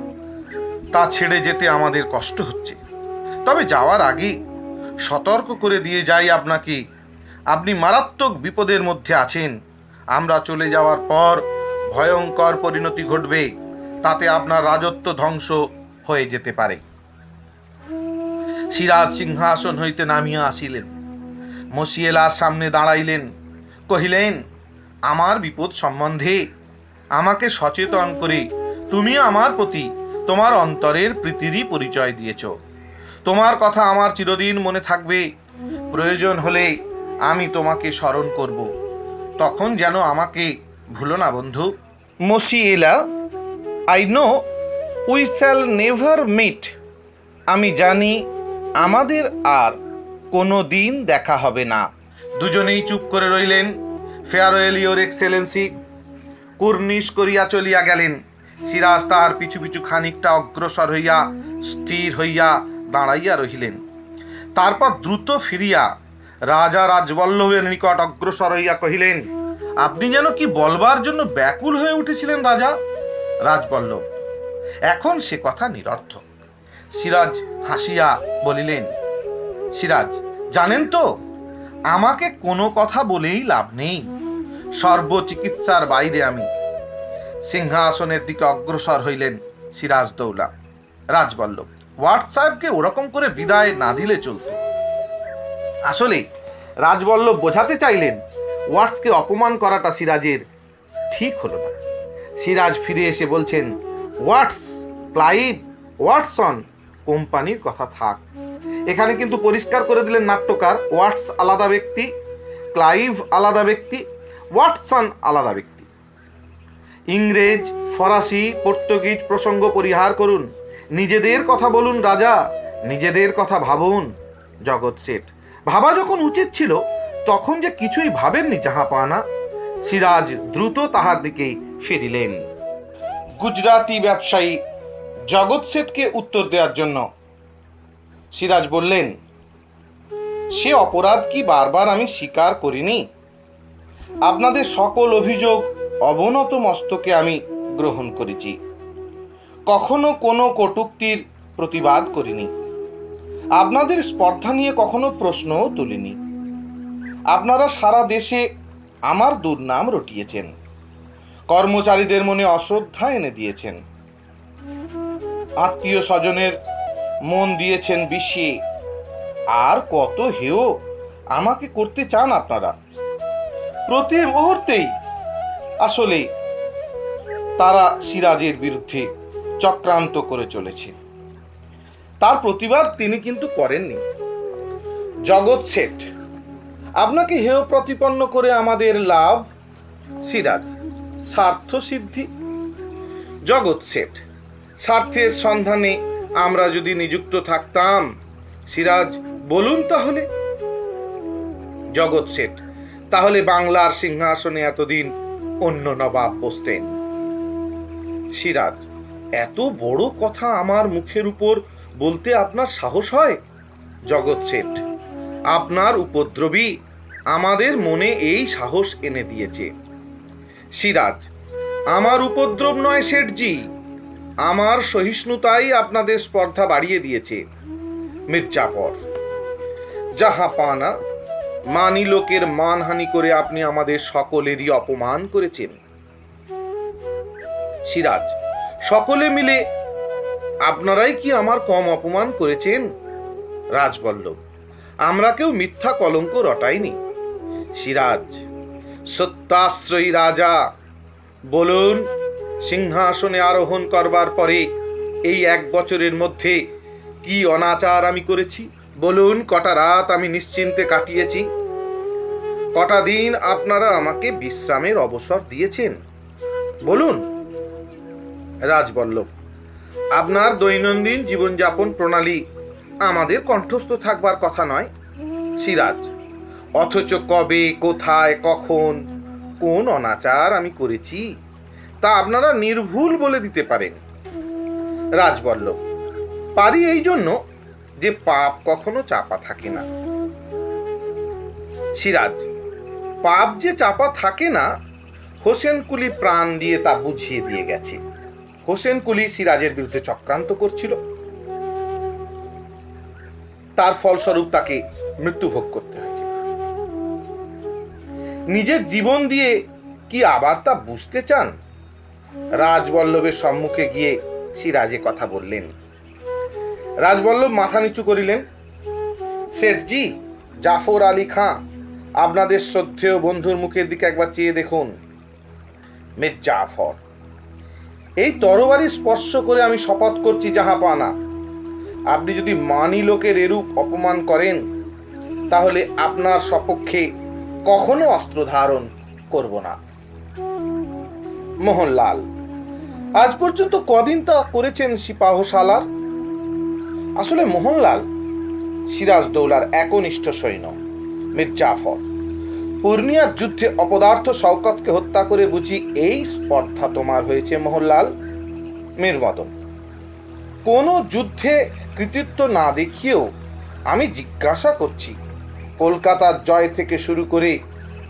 Speaker 1: তা ছেড়ে যেতে আমাদের কষ্ট হচ্ছে। তবে যাওয়ার আগে সতর্ক করে দিয়ে যাই আপনাকে, আপনি মারাত্মক বিপদের মধ্যে আছেন। আমরা চলে যাওয়ার পর ভয়ঙ্কর পরিণতি ঘটবে, তাতে আপনার রাজত্ব ধ্বংস হয়ে যেতে পারে। সিরাজ সিংহাসন হইতে নামিয়া আসিলেন, মসিয়েলার সামনে দাঁড়াইলেন, কহিলেন, আমার বিপদ সম্বন্ধে আমাকে সচেতন করে তুমি আমার প্রতি তোমার অন্তরের প্রীতিরই পরিচয় দিয়েছ। তোমার কথা আমার চিরদিন মনে থাকবে। প্রয়োজন হলে আমি তোমাকে স্মরণ করব, তখন যেন আমাকে ভুলো না বন্ধু। মসিয়েলা, I know we shall never meet. আমি জানি আমাদের আর কোনো দিন দেখা হবে না। দুজনেই চুপ করে রইলেন। ফেয়ারওয়েল ইয়োর এক্সেলেন্সি কুর্নিশ করিয়া চলিয়া গেলেন। সিরাজ তাহার পিছু পিছু খানিকটা অগ্রসর হইয়া স্থির হইয়া দাঁড়াইয়া রহিলেন। তারপর দ্রুত ফিরিয়া রাজা রাজবল্লভের নিকট অগ্রসর হইয়া কহিলেন, আপনি যেন কি বলবার জন্য ব্যাকুল হয়ে উঠেছিলেন রাজা। রাজবল্লভ, এখন সে কথা নিরর্থক। সিরাজ হাসিয়া বলিলেন, সিরাজ, জানেন তো আমাকে কোনো কথা বলেই লাভ নেই, সর্বচিকিৎসার বাইরে আমি। সিংহাসনের দিকে অগ্রসর হইলেন সিরাজদৌলা। রাজবল্লভ, ওয়াট সাহেবকে ওরকম করে বিদায় না দিলে চলত। আসলে রাজবল্লভ বোঝাতে চাইলেন ওয়াটসকে অপমান করাটা সিরাজের ঠিক হলো না। সিরাজ ফিরে এসে বলছেন, ওয়াটস, ক্লাইভ, ওয়াটসন, কোম্পানির কথা থাক। এখানে কিন্তু পরিষ্কার করে দিলেন নাট্যকার, ওয়াটস আলাদা ব্যক্তি, ক্লাইভ আলাদা ব্যক্তি, ওয়াটসন আলাদা ব্যক্তি। ইংরেজ, ফরাসি, পর্তুগিজ প্রসঙ্গ পরিহার করুন। নিজেদের কথা বলুন রাজা, নিজেদের কথা ভাবুন। জগৎ শেঠ, ভাবা যখন উচিত ছিল তখন যে কিছুই ভাবেননি জাহাপানা। সিরাজ দ্রুত তাহার দিকেই ফিরিলেন। গুজরাটি ব্যবসায়ী জগৎ শেঠকে উত্তর দেওয়ার জন্য সিরাজ বললেন, সে অপরাধ কি বারবার আমি স্বীকার করিনি? আপনাদের সকল অভিযোগ অবনত মস্তকে আমি গ্রহণ করেছি, কখনো কোনো কটূক্তির প্রতিবাদ করিনি, আপনাদের স্পর্ধা নিয়ে কখনো প্রশ্নও তুলিনি। আপনারা সারা দেশে আমার দুর্নাম রটিয়েছেন, কর্মচারীদের মনে অশ্রদ্ধা এনে দিয়েছেন, আত্মীয় স্বজনের মন দিয়েছেন বিষিয়ে। আর কত হেয় আমাকে করতে চান আপনারা? প্রতি মুহূর্তেই আসলে তারা সিরাজের বিরুদ্ধে চক্রান্ত করে চলেছে। তার প্রতিবাদ তিনি কিন্তু করেননি। জগৎ শেঠ, আপনাকে হেয় প্রতিপন্ন করে আমাদের লাভ? সিরাজ, স্বার্থ সিদ্ধি। জগৎ শেঠ, স্বার্থের সন্ধানে আমরা যদি নিযুক্ত থাকতাম, সিরাজ বলুন তাহলে। জগৎ শেঠ, তাহলে বাংলার সিংহাসনে এতদিন অন্য নবাব বসতেন। সিরাজ, এত বড় কথা আমার মুখের উপর বলতে আপনার সাহস হয়? জগৎ শেঠ, আপনার উপদ্রবী আমাদের মনে এই সাহস এনে দিয়েছে। সিরাজ, আমার উপদ্রব নয় শেঠজি, আমার সহিষ্ণুতাই আপনাদের স্পর্ধা বাড়িয়ে দিয়েছে। মির্জাফর, জাহাপানা, মানি লোকের মানহানি করে আপনি আমাদের সকলেরই অপমান করেছেন। সিরাজ, সকলে মিলে আপনারাই কি আমার কম অপমান করেছেন? রাজবল্লভ, আমরা কেউ মিথ্যা কলঙ্ক রটাইনি। সিরাজ, সত্যাশ্রয়ী রাজা, বলুন, সিংহাসনে আরোহণ করবার পরে এই 1 বছরের মধ্যে কি অনাচার আমি করেছি? বলুন, কটা রাত আমি নিশ্চিন্তে কাটিয়েছি? কটা দিন আপনারা আমাকে বিশ্রামের অবসর দিয়েছেন? বলুন। রাজবল্লভ, আপনার দৈনন্দিন জীবনযাপন প্রণালী আমাদের কণ্ঠস্থ থাকবার কথা নয়। সিরাজ, অথচ কবে, কোথায়, কখন, কোন অনাচার আমি করেছি তা আপনারা নির্ভুল বলে দিতে পারেন। রাজবল্লভ, পারি এই জন্য যে পাপ কখনো চাপা থাকে না। সিরাজ, পাপ যে চাপা থাকে না, হোসেন কুলি প্রাণ দিয়ে তা বুঝিয়ে দিয়ে গেছে। হোসেন কুলি সিরাজের বিরুদ্ধে চক্রান্ত করছিল, তার ফলস্বরূপ তাকে মৃত্যুভোগ করতে হয়েছে। নিজের জীবন দিয়ে কি আবার তা বুঝতে চান? রাজবল্লভের সম্মুখে গিয়ে সিরাজে কথা বললেন। রাজবল্লভ মাথা নিচু করিলেন। শেঠজি, জাফর আলী খাঁ, আপনাদের শ্রদ্ধেয় বন্ধুর মুখের দিকে একবার চেয়ে দেখুন। মির্জাফর, এই তরবারি স্পর্শ করে আমি শপথ করছি জাহাপানা, আপনি যদি মানি লোকের এরূপ অপমান করেন তাহলে আপনার সপক্ষে কখনো অস্ত্র ধারণ করব না। মোহনলাল, আজ পর্যন্ত কদিন তা করেছেন সিপাহসালার? আসলে মোহনলাল সিরাজদৌলার একনিষ্ঠ সৈন্য। মির্জাফর, পূর্ণিয়ার যুদ্ধে অপদার্থ শওকতকে হত্যা করে বুঝি এই স্পর্ধা তোমার হয়েছে মোহনলাল? মীরমদন, কোনো যুদ্ধে কৃতিত্ব না দেখিয়েও আমি জিজ্ঞাসা করছি, কলকাতার জয় থেকে শুরু করে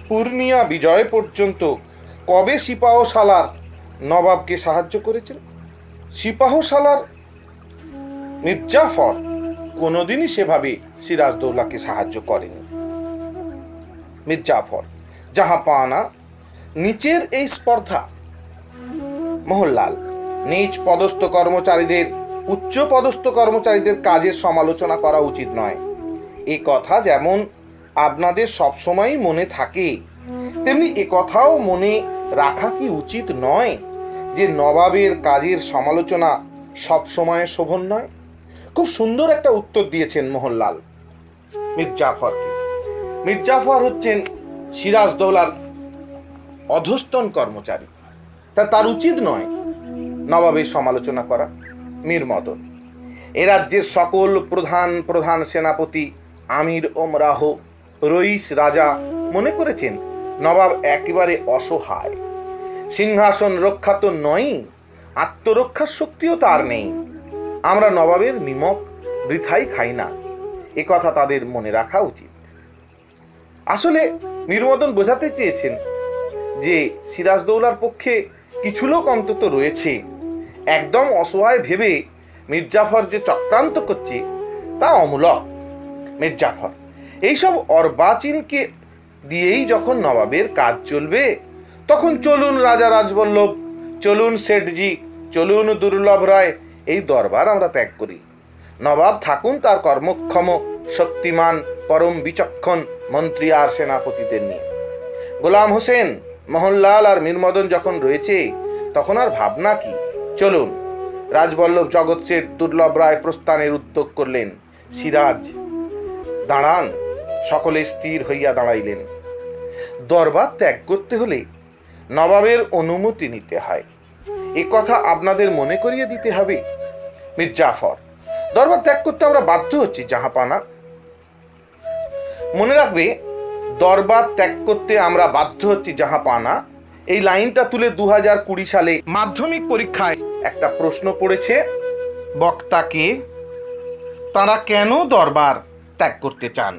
Speaker 1: পূর্ণিয়া বিজয় পর্যন্ত কবে সিপাহসালার নবাবকে সাহায্য করেছেন? সিপাহসালার মির্জাফর কোনোদিনই সেভাবে সিরাজদৌলাকে সাহায্য করেনি। মির্জাফর, জাহাপানা, নিচের এই স্পর্ধা। মোহনলাল, নিচ পদস্থ কর্মচারীদের উচ্চ পদস্থ কর্মচারীদের কাজের সমালোচনা করা উচিত নয়। এ কথা যেমন আপনাদের সবসময়ই মনে থাকে, তেমনি এ কথাও মনে রাখা কি উচিত নয় যে নবাবের কাজের সমালোচনা সবসময় শোভন নয়? খুব সুন্দর একটা উত্তর দিয়েছেন মোহনলাল মির্জাফরকে। মির্জাফর হচ্ছেন সিরাজদৌলার অধস্তন কর্মচারী, তার উচিত নয় নবাবের সমালোচনা করা। মীরমদন, এ রাজ্যের সকল প্রধান প্রধান সেনাপতি, আমির ওমরাহ, রইস রাজা মনে করেছেন নবাব একেবারে অসহায়। সিংহাসন রক্ষা তো নয়ই, আত্মরক্ষার শক্তিও তার নেই। আমরা নবাবের নিমক বৃথাই খাই না, এ কথা তাদের মনে রাখা উচিত। আসলে মীরমদন বোঝাতে চেয়েছেন যে সিরাজদৌলার পক্ষে কিছু লোক অন্তত রয়েছে। একদম অসহায় ভেবে মির্জাফর যে চক্রান্ত করছে তা অমূলক। মির্জাফর এইসব অর্বাচীনকে দিয়েই যখন নবাবের কাজ চলবে, তখন চলুন রাজা রাজবল্লভ, চলুন শেঠজি, চলুন দুর্লভ রায়, এই দরবার আমরা ত্যাগ করি। নবাব থাকুন তার কর্মক্ষম, শক্তিমান, পরম বিচক্ষণ মন্ত্রী আর সেনাপতিদের নিয়ে। গোলাম হোসেন, মোহনলাল আর মীরমদন যখন রয়েছে, তখন আর ভাবনা কি? চলুন। রাজবল্লভ, জগৎ শেঠ, দুর্লভ রায় প্রস্থানের উদ্যোগ করলেন। সিরাজ, দাঁড়ান। সকলে স্থির হইয়া দাঁড়াইলেন। দরবার ত্যাগ করতে হলে নবাবের অনুমতি নিতে হয়, এ কথা আপনাদের মনে করিয়ে দিতে হবে। মির্জাফর, দরবার ত্যাগ করতে আমরা বাধ্য হচ্ছি জাহাপানা। মনে রাখবে, দরবার ত্যাগ করতে আমরা বাধ্য হচ্ছি জাহাপানা, এই লাইনটা তুলে 2020 সালে মাধ্যমিক পরীক্ষায় একটা প্রশ্ন পড়েছে। বক্তাকে তারা কেন দরবার ত্যাগ করতে চান?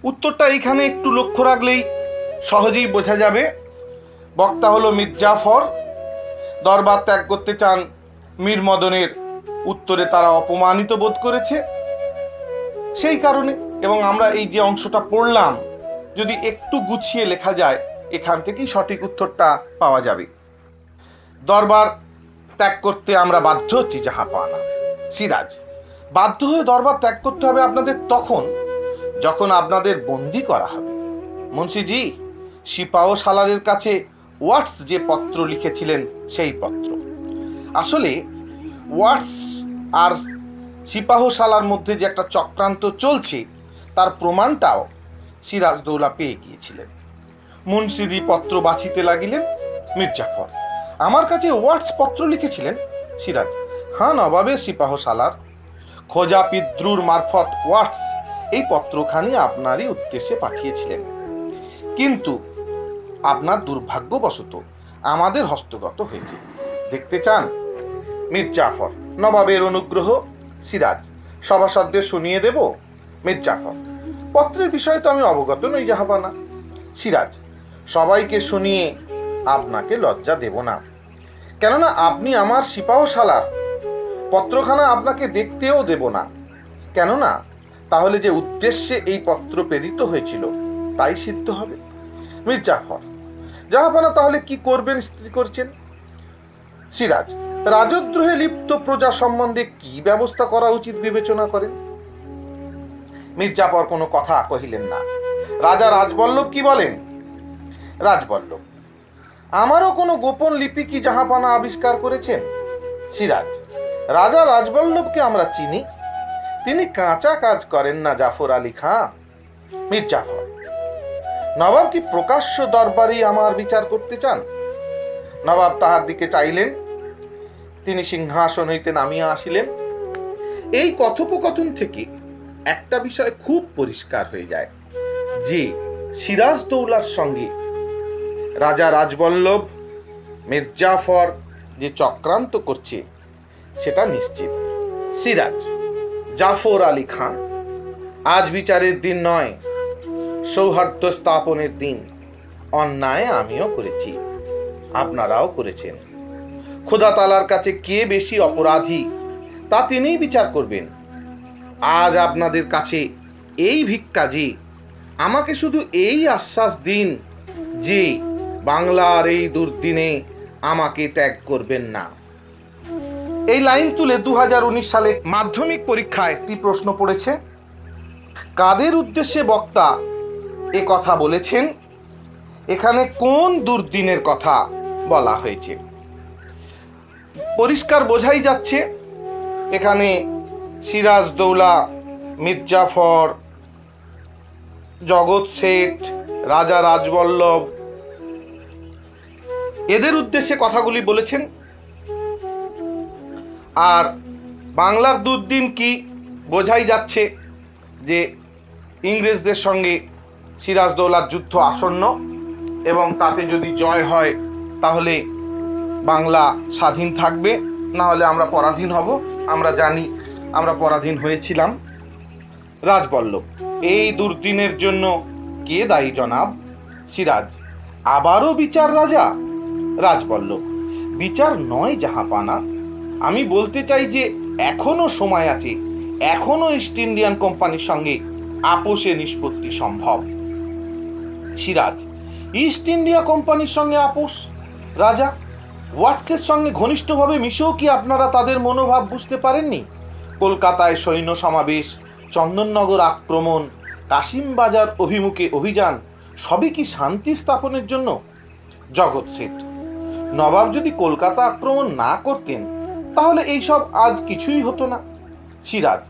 Speaker 1: উত্তরটা এইখানে একটু লক্ষ্য রাখলেই সহজেই বোঝা যাবে। বক্তা হলো মির্জাফর। দরবার ত্যাগ করতে চান মীরমদনের উত্তরে তারা অপমানিত বোধ করেছে, সেই কারণে। এবং আমরা এই যে অংশটা পড়লাম, যদি একটু গুছিয়ে লেখা যায়, এখান থেকেই সঠিক উত্তরটা পাওয়া যাবে। দরবার ত্যাগ করতে আমরা বাধ্য হচ্ছি জাহাপানা। সিরাজ, বাধ্য হয়ে দরবার ত্যাগ করতে হবে আপনাদের তখন যখন আপনাদের বন্দি করা হবে। মুন্সিজি, সিপাহ সালারের কাছে ওয়াটস যে পত্র লিখেছিলেন সেই পত্র। আসলে ওয়াটস আর সিপাহ সালার মধ্যে যে একটা চক্রান্ত চলছে তার প্রমাণটাও সিরাজদৌলা পেয়ে গিয়েছিলেন। মুন্সিজি পত্র বাছিতে লাগিলেন। মির্জাফর, আমার কাছে ওয়াটস পত্র লিখেছিলেন? সিরাজ, হ্যাঁ, নবাবের সিপাহ সালার খোজা পিদ্রুর মারফত ওয়াটস এই পত্রখানি আপনারই উদ্দেশ্যে পাঠিয়েছিলেন, কিন্তু আপনার দুর্ভাগ্যবশত আমাদের হস্তগত হয়েছে। দেখতে চান? মির্জাফর, নবাবের অনুগ্রহ। সিরাজ, সভাসদদের শুনিয়ে দেব? মির্জাফর, পত্রের বিষয়ে তো আমি অবগত নই জাহাপানা। সিরাজ, সবাইকে শুনিয়ে আপনাকে লজ্জা দেব না, কেননা আপনি আমার সিপাহ সালার। পত্রখানা আপনাকে দেখতেও দেব না, কেননা তাহলে যে উদ্দেশ্যে এই পত্র প্রেরিত হয়েছিল তাই সিদ্ধ হবে। মির্জাফর, জাহাপানা, তাহলে কি করবেন স্থির করছেন? সিরাজ, রাজদ্রোহে লিপ্ত প্রজা সম্বন্ধে কি ব্যবস্থা করা উচিত বিবেচনা করেন? মির্জাফর কোনো কথা কহিলেন না। রাজা রাজবল্লভ কি বলেন? রাজবল্লভ, আমারও কোনো গোপন লিপি কি জাহাপানা আবিষ্কার করেছেন? সিরাজ, রাজা রাজবল্লভকে আমরা চিনি, তিনি কাঁচা কাজ করেন না জাফর আলী খাঁ। মির্জাফর, নবাব কি প্রকাশ্য দরবারেই আমার বিচার করতে চান? নবাব তাহার দিকে চাইলেন। তিনি সিংহাসন হইতে নামিয়া আসিলেন। এই কথোপকথন থেকে একটা বিষয় খুব পরিষ্কার হয়ে যায় যে সিরাজদৌলার সঙ্গে রাজা রাজবল্লভ, মির্জাফর যে চক্রান্ত করছে সেটা নিশ্চিত। সিরাজ, জাফর আলী খাঁ, আজ বিচারের দিন নয়, সৌহার্দ্য স্থাপনের দিন। অন্যায় আমিও করেছি, আপনারাও করেছেন। খোদা তাআলার কাছে কে বেশি অপরাধী তা তিনিই বিচার করবেন। আজ আপনাদের কাছে এই ভিক্ষা যে আমাকে শুধু এই আশ্বাস দিন যে বাংলার এই দুর্দিনে আমাকে ত্যাগ করবেন না। এই লাইন তুলে 2019 সালে মাধ্যমিক পরীক্ষায় একটি প্রশ্ন পড়েছে। কাদের উদ্দেশ্যে বক্তা এ কথা বলেছেন? এখানে কোন দুর্দিনের কথা বলা হয়েছে? পরিষ্কার বোঝাই যাচ্ছে এখানে সিরাজদৌলা, মির্জাফর, জগৎ শেঠ, রাজা রাজবল্লভ এদের উদ্দেশ্যে কথাগুলি বলেছেন। আর বাংলার দুর্দিন কি বোঝাই যাচ্ছে যে ইংরেজদের সঙ্গে সিরাজদৌলার যুদ্ধ আসন্ন এবং তাতে যদি জয় হয় তাহলে বাংলা স্বাধীন থাকবে, না হলে আমরা পরাধীন হব। আমরা জানি আমরা পরাধীন হয়েছিলাম। রাজবল্লভ, এই দুর্দিনের জন্য কে দায়ী জনাব? সিরাজ, আবারও বিচার রাজা? রাজবল্লভ, বিচার নয় জাহাপানা, আমি বলতে চাই যে এখনো সময় আছে, এখনো ইস্ট ইন্ডিয়ান কোম্পানির সঙ্গে আপোষে নিষ্পত্তি সম্ভব। সিরাজ, ইস্ট ইন্ডিয়া কোম্পানির সঙ্গে আপোষ? রাজা, ওয়াটসের সঙ্গে ঘনিষ্ঠভাবে মিশেও কি আপনারা তাদের মনোভাব বুঝতে পারেননি? কলকাতায় সৈন্য সমাবেশ, চন্দননগর আক্রমণ, কাশিমবাজার অভিমুখে অভিযান, সবই কি শান্তি স্থাপনের জন্য? জগৎ শেঠ, নবাব যদি কলকাতা আক্রমণ না করতেন তাহলে এইসব আজ কিছুই হতো না। সিরাজ,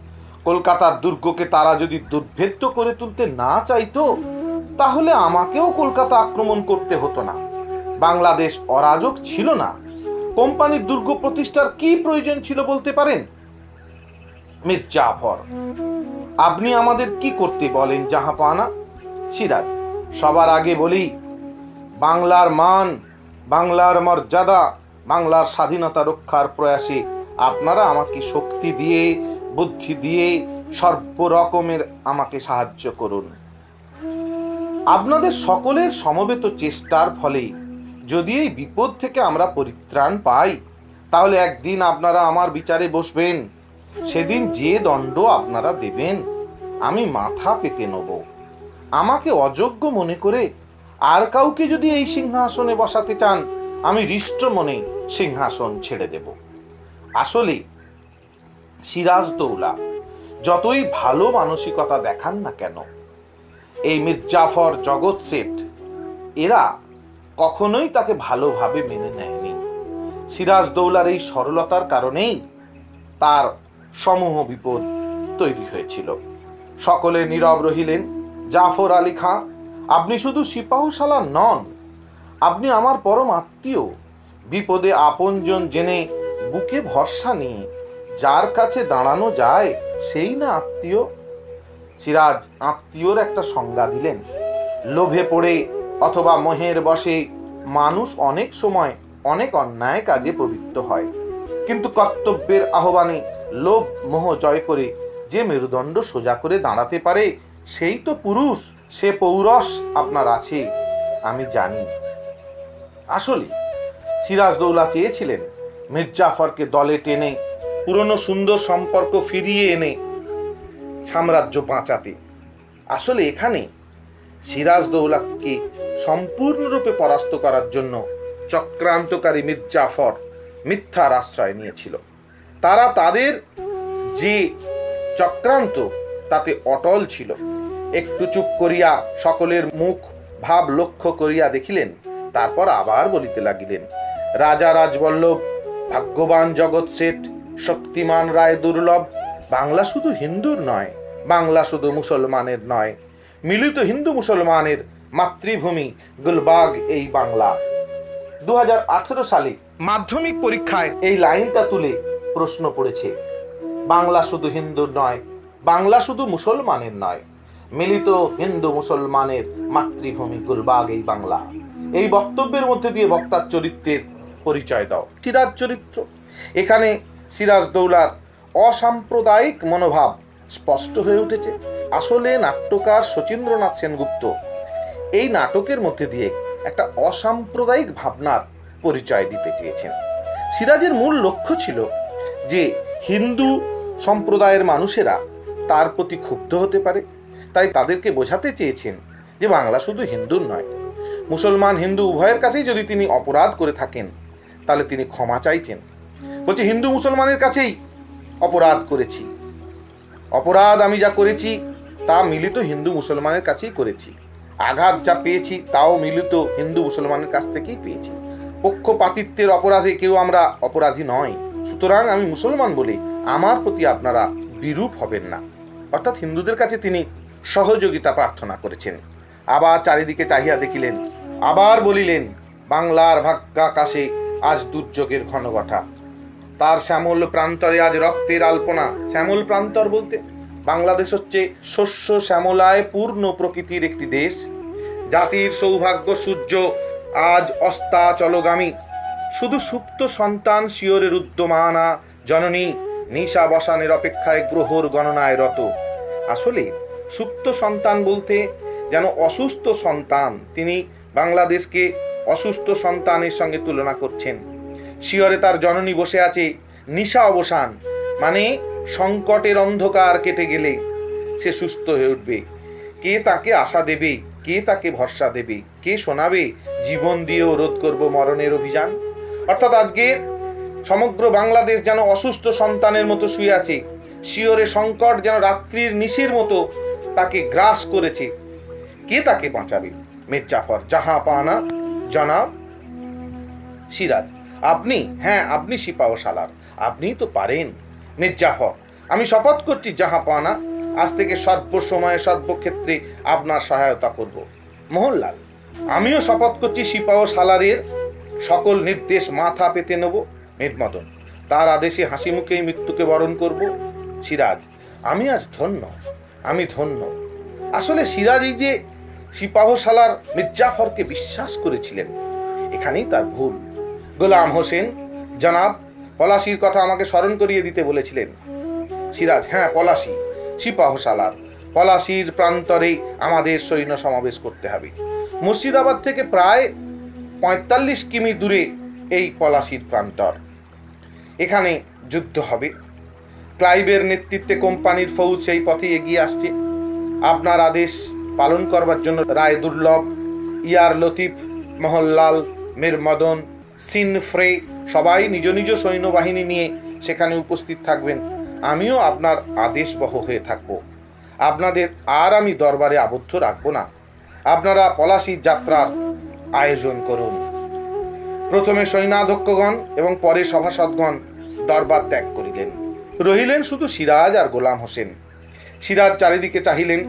Speaker 1: কলকাতার দুর্গকে তারা যদি দুর্ভেদ্য করে তুলতে না চাইতো তাহলে আমাকেও কলকাতা আক্রমণ করতে হতো না। বাংলাদেশ অরাজক ছিল না, কোম্পানির দুর্গ প্রতিষ্ঠার কি প্রয়োজন ছিল বলতে পারেন? মীর জাফর, আপনি আমাদের কি করতে বলেন জাহাপানা? সিরাজ, সবার আগে বলি, বাংলার মান, বাংলার মর্যাদা, বাংলার স্বাধীনতা রক্ষার প্রয়াসে আপনারা আমাকে শক্তি দিয়ে, বুদ্ধি দিয়ে, সর্বরকমের আমাকে সাহায্য করুন। আপনাদের সকলের সমবেত চেষ্টার ফলে যদি এই বিপদ থেকে আমরা পরিত্রাণ পাই তাহলে একদিন আপনারা আমার বিচারে বসবেন। সেদিন যে দণ্ড আপনারা দেবেন আমি মাথা পেতে নেব। আমাকে অযোগ্য মনে করে আর কাউকে যদি এই সিংহাসনে বসাতে চান আমি হৃষ্ট মনে সিংহাসন ছেড়ে দেব। আসলে সিরাজদৌলা যতই ভালো মানসিকতা দেখান না কেন, এই মীর জাফর, জগৎ শেঠ এরা কখনোই তাকে ভালোভাবে মেনে নেয়নি। সিরাজদৌলার এই সরলতার কারণেই তার সমূহ বিপদ তৈরি হয়েছিল। সকলে নীরব রহিলেন। জাফর আলী খাঁ, আপনি শুধু সিপাহসালার নন, আপনি আমার পরম আত্মীয়। বিপদে আপনজন জেনে বুকে ভরসা নিয়ে যার কাছে দাঁড়ানো যায় সেই না আত্মীয়। সিরাজ আত্মীয়র একটা সংজ্ঞা দিলেন। লোভে পড়ে অথবা মোহের বশে মানুষ অনেক সময় অনেক অন্যায় কাজে প্রবৃত্ত হয়, কিন্তু কর্তব্যের আহ্বানে লোভ মোহ জয় করে যে মেরুদণ্ড সোজা করে দাঁড়াতে পারে সেই তো পুরুষ। সে পৌরষ আপনার আছে আমি জানি। আসলে সিরাজদৌলা চেয়েছিলেন মীর জাফরকে দলে টেনে পুরনো সুন্দর সম্পর্ক ফিরিয়ে এনে সাম্রাজ্য বাঁচাতে। আসলে এখানে সিরাজদৌলাকে সম্পূর্ণরূপে পরাস্ত করার জন্য চক্রান্তকারী মীর জাফর মিথ্যার আশ্রয় নিয়েছিল। তারা তাদের যে চক্রান্ত তাতে অটল ছিল। একটু চুপ করিয়া সকলের মুখ ভাব লক্ষ্য করিয়া দেখিলেন, তারপর আবার বলিতে লাগিলেন, রাজা রাজবল্লভ, ভাগ্যবান জগৎ শেঠ, শক্তিমান রায় দুর্লভ, বাংলা শুধু হিন্দুর নয়, বাংলা শুধু মুসলমানের নয়, মিলিত হিন্দু মুসলমানের মাতৃভূমি গুলবাগ এই বাংলা। 2018 সালে মাধ্যমিক পরীক্ষায় এই লাইনটা তুলে প্রশ্ন পড়েছে। বাংলা শুধু হিন্দুর নয়, বাংলা শুধু মুসলমানের নয়, মিলিত হিন্দু মুসলমানের মাতৃভূমি গুলবাগ এই বাংলা। এই বক্তব্যের মধ্যে দিয়ে বক্তার চরিত্রের পরিচয় দাও। সিরাজ চরিত্র, এখানে সিরাজদৌলার অসাম্প্রদায়িক মনোভাব স্পষ্ট হয়ে উঠেছে। আসলে নাট্যকার শচীন্দ্রনাথ সেনগুপ্ত এই নাটকের মধ্যে দিয়ে একটা অসাম্প্রদায়িক ভাবনার পরিচয় দিতে চেয়েছেন। সিরাজের মূল লক্ষ্য ছিল যে হিন্দু সম্প্রদায়ের মানুষেরা তার প্রতি ক্ষুব্ধ হতে পারে, তাই তাদেরকে বোঝাতে চেয়েছেন যে বাংলা শুধু হিন্দুর নয়, মুসলমান হিন্দু উভয়ের কাছেই যদি তিনি অপরাধ করে থাকেন তাহলে তিনি ক্ষমা চাইছেন। বলছে হিন্দু মুসলমানের কাছেই অপরাধ করেছি, অপরাধ আমি যা করেছি তা মিলিত হিন্দু মুসলমানের কাছেই করেছি, আঘাত যা পেয়েছি তাও মিলিত হিন্দু মুসলমানের কাছ থেকেই পেয়েছি। পক্ষপাতিত্বের অপরাধে কেউ আমরা অপরাধী নয়, সুতরাং আমি মুসলমান বলে আমার প্রতি আপনারা বিরূপ হবেন না। অর্থাৎ হিন্দুদের কাছে তিনি সহযোগিতা প্রার্থনা করেছেন। আবার চারিদিকে চাহিয়া দেখিলেন, আবার বলিলেন, বাংলার ভাগ্যাকাশে আজ দুর্যোগের ঘনঘটা। তার শ্যামল প্রান্তরে আজ রক্তের আলপনা। শ্যামল প্রান্তর বলতে বাংলাদেশ হচ্ছে শস্য শ্যামলায় পূর্ণ প্রকৃতির একটি দেশ। জাতির সৌভাগ্য সূর্য আজ অস্তাচলগামী। শুধু সুপ্ত সন্তান শিয়রের উদ্যমানা জননী নিশা বসানের অপেক্ষায় গ্রহর গণনায় রত। আসলে সুপ্ত সন্তান বলতে যেন অসুস্থ সন্তান। তিনি বাংলাদেশকে অসুস্থ সন্তানের সঙ্গে তুলনা করছেন। শিয়রে তার জননী বসে আছে নিশা অবসান, মানে সংকটের অন্ধকার কেটে গেলে সে সুস্থ হয়ে উঠবে। কে তাকে আশা দেবে, কে তাকে ভরসা দেবে, কে শোনাবে জীবন দিয়েও রোধ করব মরণের অভিযান। অর্থাৎ আজকে সমগ্র বাংলাদেশ যেন অসুস্থ সন্তানের মতো শুয়ে আছে। শিয়রে সংকট যেন রাত্রির নিশির মতো তাকে গ্রাস করেছে। কে তাকে বাঁচাবে? মির্জাফর জাহাপানা জনাব সিরাজ, আপনি, হ্যাঁ আপনি সিপাহ সালার, আপনিই তো পারেন। মির্জাফর, আমি শপথ করছি জাহাপানা, আজ থেকে সর্বসময়ে সর্বক্ষেত্রে আপনার সহায়তা করব। মোহনলাল, আমিও শপথ করছি সিপাহ সালারের সকল নির্দেশ মাথা পেতে নেব। মীরমদন, তার আদেশে হাসি মুখেই মৃত্যুকে বরণ করব। সিরাজ, আমি আজ ধন্য, আমি ধন্য। আসলে সিরাজ এই যে সিপাহ সালার মির্জাফরকে বিশ্বাস করেছিলেন, এখানেই তার ভুল। গোলাম হোসেন, জনাব পলাশির কথা আমাকে স্মরণ করিয়ে দিতে বলেছিলেন। সিরাজ, হ্যাঁ পলাশি, সিপাহ সালার পলাশির প্রান্তরে আমাদের সৈন্য সমাবেশ করতে হবে। মুর্শিদাবাদ থেকে প্রায় ৪৫ কিমি দূরে এই পলাশির প্রান্তর। এখানে যুদ্ধ হবে। ক্লাইভের নেতৃত্বে কোম্পানির ফৌজ সেই পথে এগিয়ে আসছে। আপনার আদেশ পালন করবার জন্য রায় দুর্লভ, ইয়ার লতিফ, মোহনলাল, মীরমদন, সিনফ্রে সবাই নিজ নিজ সৈন্যবাহিনী নিয়ে সেখানে উপস্থিত থাকবেন। আমিও আপনার আদেশবহ হয়ে থাকব। আপনাদের আর আমি দরবারে আবদ্ধ রাখব না। আপনারা পলাশির যাত্রার আয়োজন করুন। প্রথমে সৈন্যাধ্যক্ষগণ এবং পরে সভাসদগণ দরবার ত্যাগ করিলেন। রহিলেন শুধু সিরাজ আর গোলাম হোসেন। সিরাজ চারিদিকে চাহিলেন,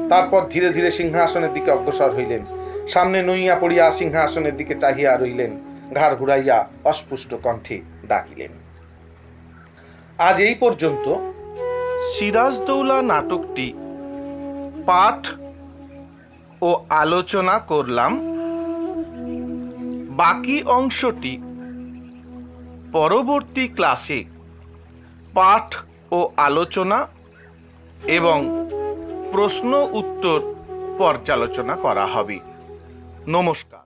Speaker 1: তারপর ধীরে ধীরে সিংহাসনের দিকে অগ্রসর হইলেন। সামনে নইয়া পড়িয়া সিংহাসনের দিকে চাহিয়া রইলেন, ঘাড় ঘুরাইয়া অস্পুষ্ট কণ্ঠে ডাকিলেন। আজ এই পর্যন্ত সিরাজদৌলা নাটকটি পাঠ ও আলোচনা করলাম। বাকি অংশটি পরবর্তী ক্লাসে পাঠ ও আলোচনা এবং প্রশ্ন উত্তর পর্যালোচনা করা হবে। নমস্কার।